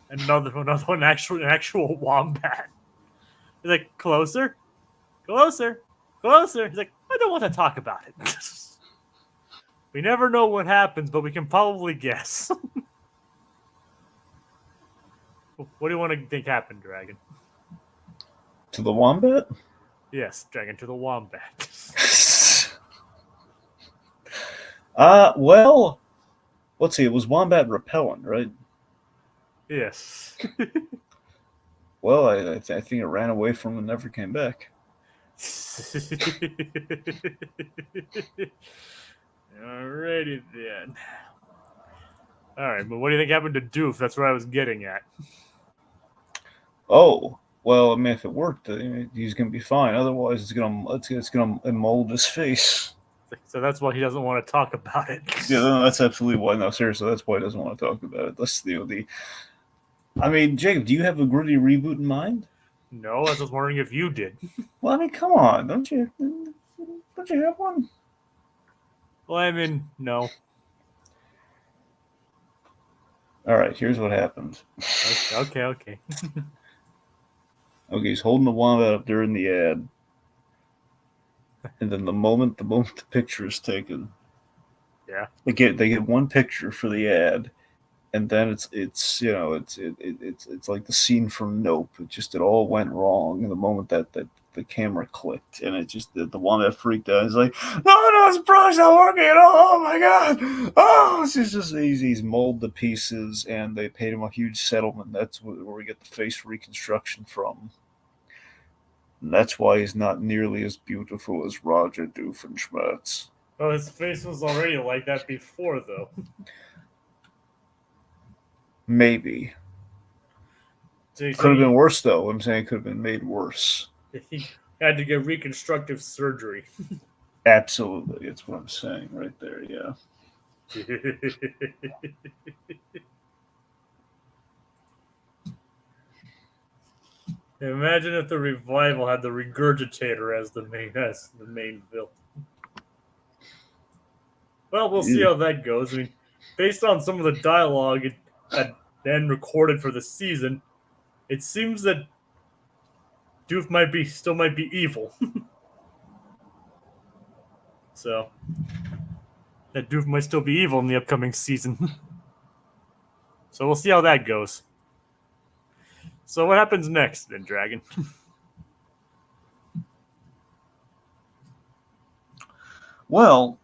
another one actual wombat. He's like, closer. He's like, I don't want to talk about it. We never know what happens, but we can probably guess. What do you want to think happened, Dragon? To the wombat? Yes, Dragon, to the wombat. Well, let's see. It was wombat repellent, right? Yes. Well, I think it ran away from him and never came back. Alrighty then. Alright, but what do you think happened to Doof? That's what I was getting at. Oh, well, I mean, if it worked, he's gonna be fine. Otherwise, it's gonna mold his face. So that's why he doesn't want to talk about it. Yeah, no, that's absolutely why. No, seriously, that's why he doesn't want to talk about it. That's I mean, Jacob, do you have a gritty reboot in mind? No, I was just wondering if you did. Well, I mean, come on, don't you? Don't you have one? Well, I mean, no. All right, here's what happened. Okay. Okay, he's holding the wand up during the ad, and then the moment the picture is taken, Yeah. they get one picture for the ad, and then it's like the scene from Nope. It all went wrong in the moment that the camera clicked, and it just the one that freaked out. He's like, no, it's probably not working at all. Oh my god! Oh, it's just he's mauled to pieces, and they paid him a huge settlement. That's where we get the face reconstruction from. And that's why he's not nearly as beautiful as Roger Doofenshmirtz. Well, his face was already like that before, though. Maybe. So you Could have think been worse, though. I'm saying it could have been made worse. he had to get reconstructive surgery. Absolutely. That's what I'm saying right there, yeah. Imagine if the revival had the regurgitator as the main villain. Well, we'll see how that goes. I mean, based on some of the dialogue it had been recorded for the season, it seems that Doof still might be evil. So that Doof might still be evil in the upcoming season. So we'll see how that goes. So what happens next, then, Dragon? Well,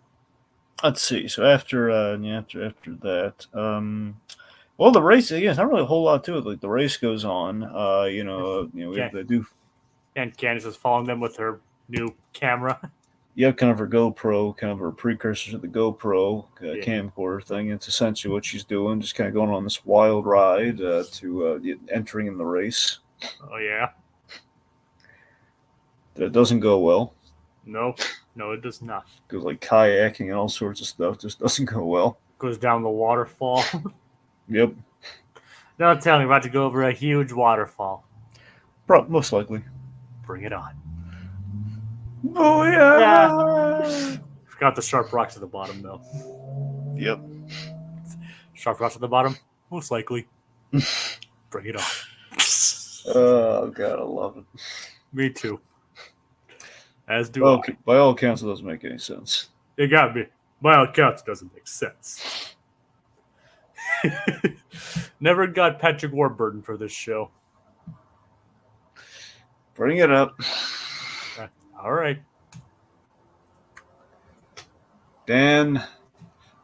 let's see. So after that, well, the race again. It's not really a whole lot to it. Like the race goes on. We have the Doof. And Candace is following them with her new camera. Yeah, kind of her GoPro, kind of her precursor to the GoPro camcorder thing. It's essentially what she's doing, just kind of going on this wild ride to entering in the race. Oh, yeah? That doesn't go well. No, it does not. Goes like kayaking and all sorts of stuff. Just doesn't go well. Goes down the waterfall. Yep. Don't tell me about to go over a huge waterfall. Most likely. Bring it on. Oh, yeah. Forgot the sharp rocks at the bottom, though. Yep. Sharp rocks at the bottom? Most likely. Bring it on. Oh, God, I love it. Me too. As do I. By all accounts, it doesn't make any sense. It got me. By all accounts, it doesn't make sense. Never got Patrick Warburton for this show. Bring it up. All right. Dan,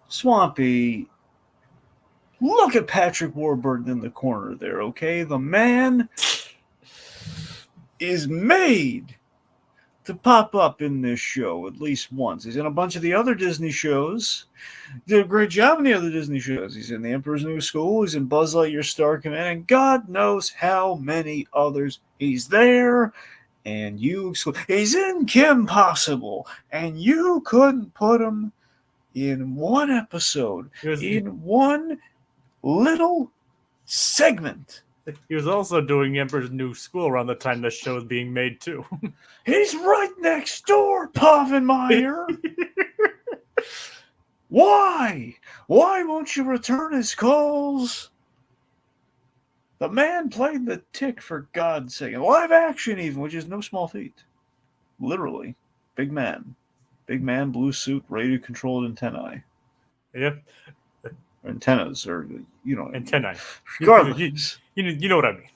Swampy, look at Patrick Warburton in the corner there, okay? The man is made to pop up in this show at least once. He's in a bunch of the other Disney shows. Did a great job in the other Disney shows. He's in The Emperor's New School. He's in Buzz Lightyear Star Command. And God knows how many others. He's there. And he's in Kim Possible. And you couldn't put him in one episode. In one little segment. He was also doing Emperor's New School around the time this show was being made, too. He's right next door, Povenmire. Why? Why won't you return his calls? The man played the Tick, for God's sake. In live action, even, which is no small feat. Literally. Big man. Big man, blue suit, radio-controlled antennae. Yep. Antennas, or, antennae. Regardless. You know what I mean.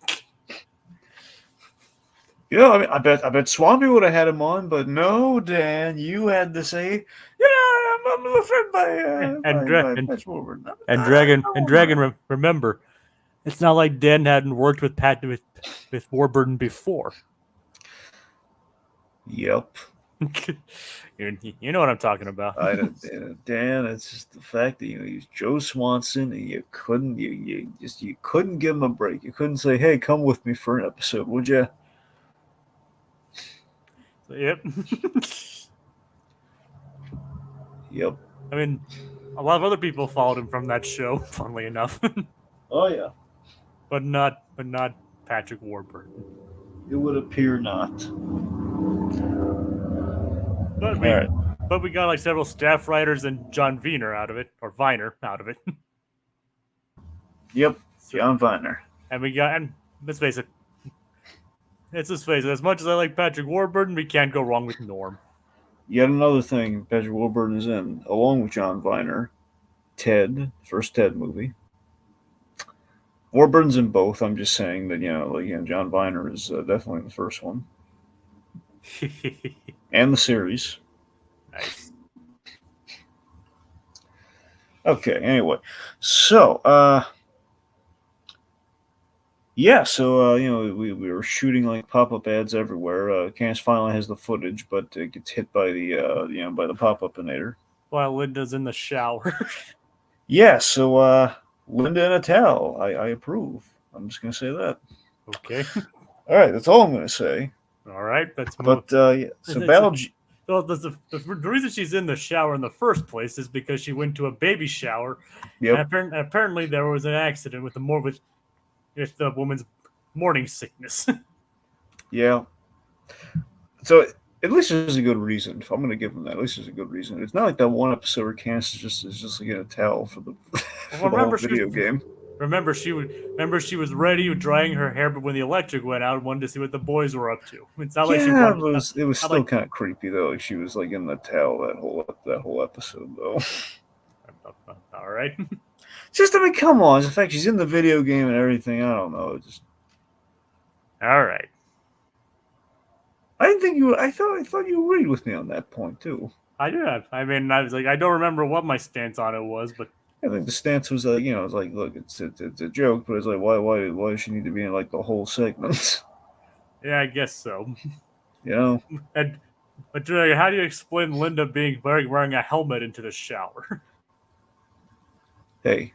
I bet Swampy would have had him on, but no, Dan, you had to say, I'm offended by Warburton. Dragon. Remember, it's not like Dan hadn't worked with with Warburton before. Yep. You know what I'm talking about. Dan, it's just the fact that he's Joe Swanson, and you couldn't give him a break. You couldn't say, "Hey, come with me for an episode, would you?" Yep. Yep. I mean, a lot of other people followed him from that show, funnily enough. Oh, yeah. but not Patrick Warburton. It would appear not. But All right. we got like several staff writers and John Viner out of it, or Viner out of it. Yep. So, John Viner. and let's face it. As much as I like Patrick Warburton, we can't go wrong with Norm. Yet another thing Patrick Warburton is in, along with John Viner. Ted, first Ted movie. Warburton's in both. I'm just saying that John Viner is definitely the first one, and the series. Nice. Okay. Anyway, so we were shooting like pop-up ads everywhere. Candace finally has the footage, but it gets hit by the by the pop-up-inator. While Linda's in the shower. Yeah. So Linda in a towel. I approve. I'm just gonna say that. Okay. All right. That's all I'm gonna say. All right. That's But so Baljeet. So the reason she's in the shower in the first place is because she went to a baby shower. Yep. And apparently there was an accident with the woman's morning sickness. Yeah. So at least there's a good reason. If I'm going to give them that, at least there's a good reason. It's not like that one episode where Candace is just like in a towel for the, for the whole video game. Remember she was ready with drying her hair, but when the electric went out, wanted to see what the boys were up to. It's not like she wanted. It was still kind of creepy though. Like she was like in the towel that whole episode though. All right. Just come on. The fact she's in the video game and everything. I don't know. All right. I didn't think you. I thought you agreed with me on that point too. I do have. I mean, I was like, I don't remember what my stance on it was, but I think the stance was like, it's like, look, it's a joke, but it's like, why does she need to be in like the whole segment? Yeah, I guess so. But how do you explain Linda wearing a helmet into the shower? Hey,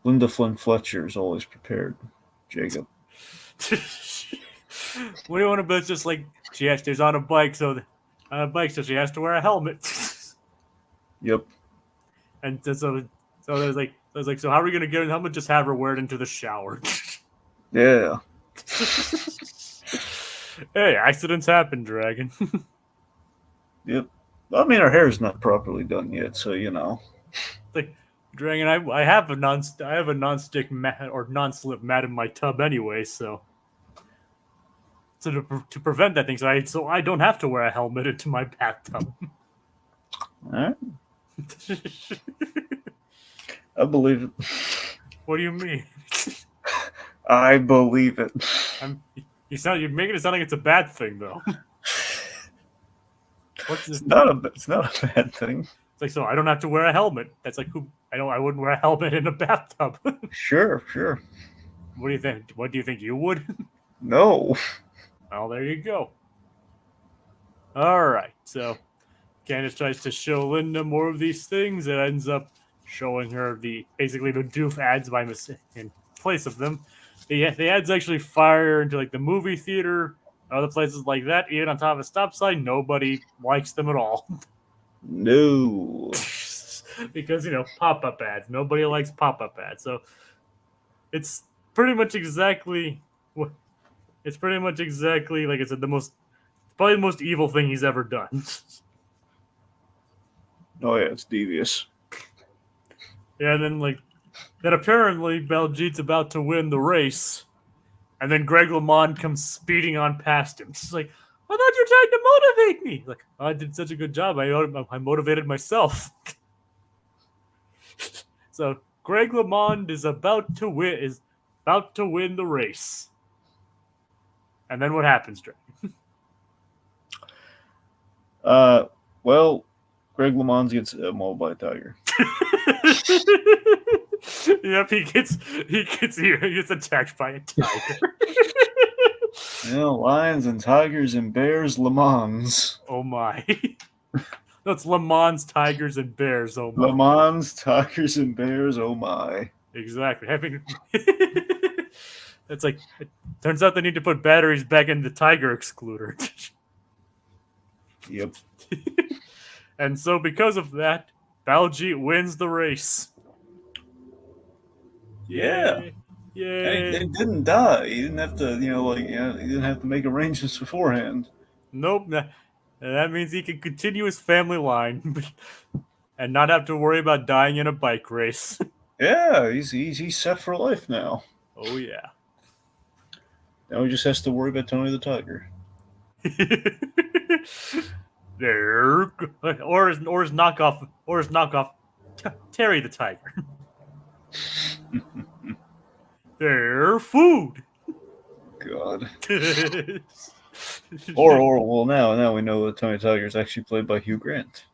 Linda Flynn Fletcher is always prepared, Jacob. What do you want to bet? Just like she's on a bike, so she has to wear a helmet. Yep. And so there's like, so how are we gonna get a helmet? Just have her wear it into the shower. Yeah. Hey, accidents happen, Dragon. Yep. I mean, her hair is not properly done yet, so Like, Dragon, I have a non-stick mat or non-slip mat in my tub anyway, so to prevent that thing, so I don't have to wear a helmet into my bathtub. All right. I believe it. What do you mean? I believe it. You're making it sound like it's a bad thing, though. It's not a bad thing. It's like, so I don't have to wear a helmet. That's like, I wouldn't wear a helmet in a bathtub. Sure. What do you think? What do you think you would? No. Well, there you go. All right, so Candace tries to show Linda more of these things. It ends up showing her basically the Doof ads by mistake in place of them. The ads actually fire into like the movie theater, other places like that. Even on top of a stop sign, nobody likes them at all. No. Because pop-up ads. Nobody likes pop-up ads. So it's pretty much exactly like I said, probably the most evil thing he's ever done. Oh yeah, it's devious. Yeah, and then apparently Baljeet's about to win the race, and then Greg LeMond comes speeding on past him. She's like, I thought you were trying to motivate me. Like, I did such a good job. I motivated myself. So Greg LeMond is about to win the race. And then what happens, Drake? Well, Greg LeMond gets mauled by a tiger. Yep, he gets attacked by a tiger. Lions and tigers and bears, Le Mans. Oh my. That's Le Mans, tigers, and bears. Oh my. Le Mans, tigers, and bears. Oh my. Exactly. It's like, it turns out they need to put batteries back in the tiger excluder. Yep. And so because of that, Baljeet wins the race. Yeah. Yay! And he didn't die. He didn't have to, he didn't have to make arrangements beforehand. Nope. That means he can continue his family line and not have to worry about dying in a bike race. Yeah, he's set for life now. Oh yeah. Now he just has to worry about Tony the Tiger. There, or his knockoff, Terry the Tiger. Their food. God. Okay. Or well, now we know that Tony the Tiger is actually played by Hugh Grant.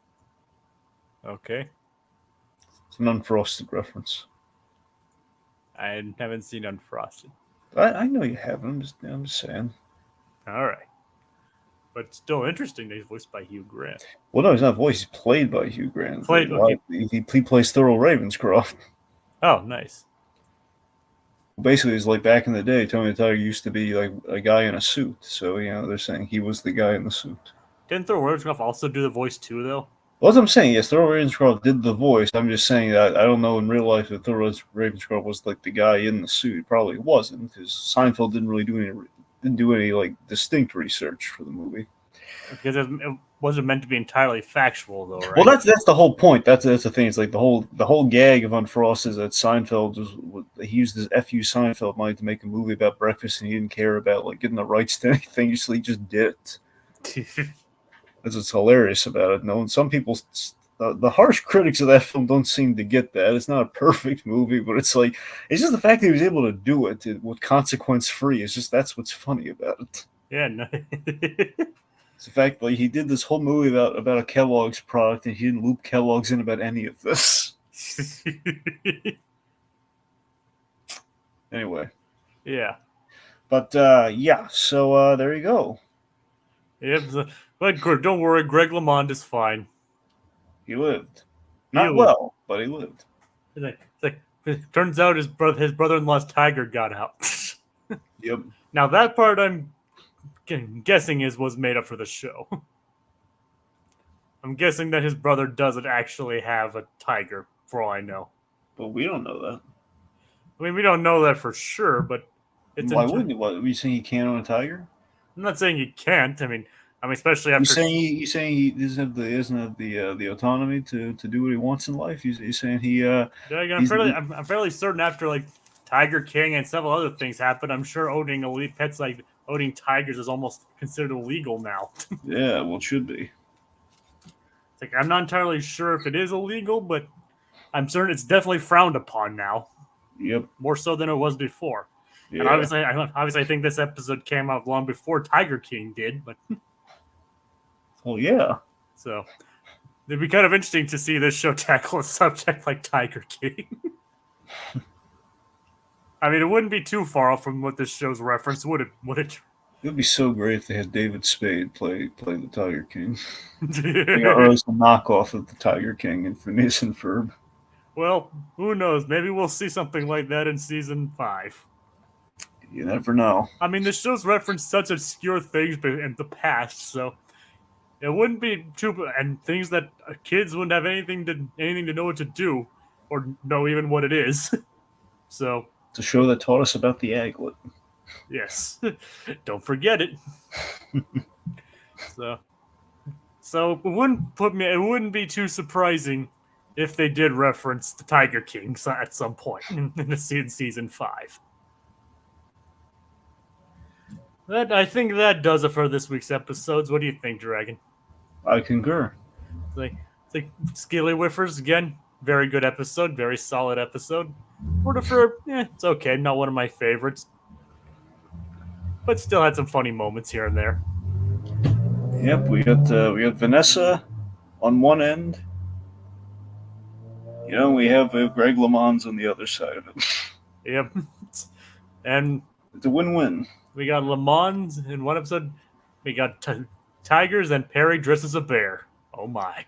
It's an unfrosted reference. I haven't seen Unfrosted. I know you haven't. I'm just saying. All right, but still interesting that he's voiced by Hugh Grant. Well, no, he's not voiced. He's played by Hugh Grant. Played. Okay. He plays Thurl Ravenscroft. Oh, nice. Basically, it's like back in the day, Tony the Tiger used to be like a guy in a suit. So, they're saying he was the guy in the suit. Didn't Thor Ravenscroft also do the voice too, though? Well, that's what I'm saying. Yes, Thurl Ravenscroft did the voice. I'm just saying that I don't know in real life if Thurl Ravenscroft was like the guy in the suit. He probably wasn't, because Seinfeld didn't really do any like distinct research for the movie. Because it wasn't meant to be entirely factual, though, right? Well, that's the whole point. That's the thing. It's like the whole gag of Unfrosted is that Seinfeld he used his FU Seinfeld money to make a movie about breakfast, and he didn't care about like getting the rights to anything. He just did it. That's what's hilarious about it. No, and some people, the harsh critics of that film don't seem to get that. It's not a perfect movie, but it's just the fact that he was able to do it with consequence free. It's just that's what's funny about it. Yeah, no. It's the fact like he did this whole movie about a Kellogg's product, and he didn't loop Kellogg's in about any of this. Anyway. Yeah. But yeah, so there you go. Yep. But don't worry, Greg LeMond is fine. He lived. Not well, but he lived. It's like turns out his brother-in-law's tiger got out. Yep. Now that part I'm guessing was made up for the show. I'm guessing that his brother doesn't actually have a tiger, for all I know. But we don't know that. I mean, we don't know that for sure, but it's why wouldn't you? What, are you saying he can't own a tiger? I'm not saying he can't. I mean, especially after you saying he doesn't have the autonomy to do what he wants in life. You saying he? I'm fairly certain after like Tiger King and several other things happened. I'm sure owning elite pets like owning tigers is almost considered illegal now. Yeah, well, it should be. It's like I'm not entirely sure if it is illegal, but I'm certain it's definitely frowned upon now. Yep. More so than it was before. Yeah. And obviously, I think this episode came out long before Tiger King did, but. Well, yeah. So it'd be kind of interesting to see this show tackle a subject like Tiger King. I mean, it wouldn't be too far off from what this show's reference, would it? It would be so great if they had David Spade play the Tiger King. Or as a knockoff of the Tiger King in Phineas and Ferb. Well, who knows? Maybe we'll see something like that in season 5. You never know. I mean, the show's referenced such obscure things in the past, so it wouldn't be too, and things that kids wouldn't have anything to know what to do, or know even what it is. So it's a show that taught us about the aglet. Yes, don't forget it. So it wouldn't be too surprising if they did reference the Tiger King at some point in season 5. But I think that does it for this week's episodes. What do you think, Dragon? I concur. It's like Skiddley Whiffers again. Very good episode. Very solid episode. It's okay. Not one of my favorites, but still had some funny moments here and there. Yep, we got Vanessa on one end. We have Greg LeMond on the other side of it. Yep, and it's a win-win. We got LeMond in one episode. We got tigers, and Perry dressed as a bear. Oh my!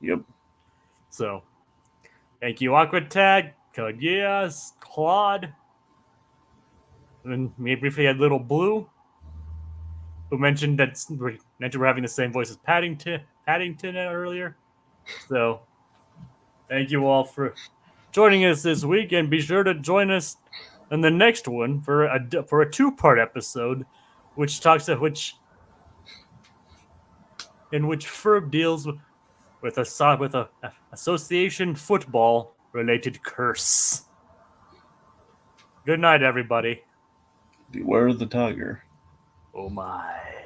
Yep. So, thank you, Aquatag, Codias, Claude, and we briefly had Little Blue, who mentioned we're having the same voice as Paddington earlier. So, thank you all for joining us this week, and be sure to join us And the next one for a 2-part episode, which talks of in which Ferb deals with a association football related curse. Good night, everybody. Beware of the tiger. Oh my.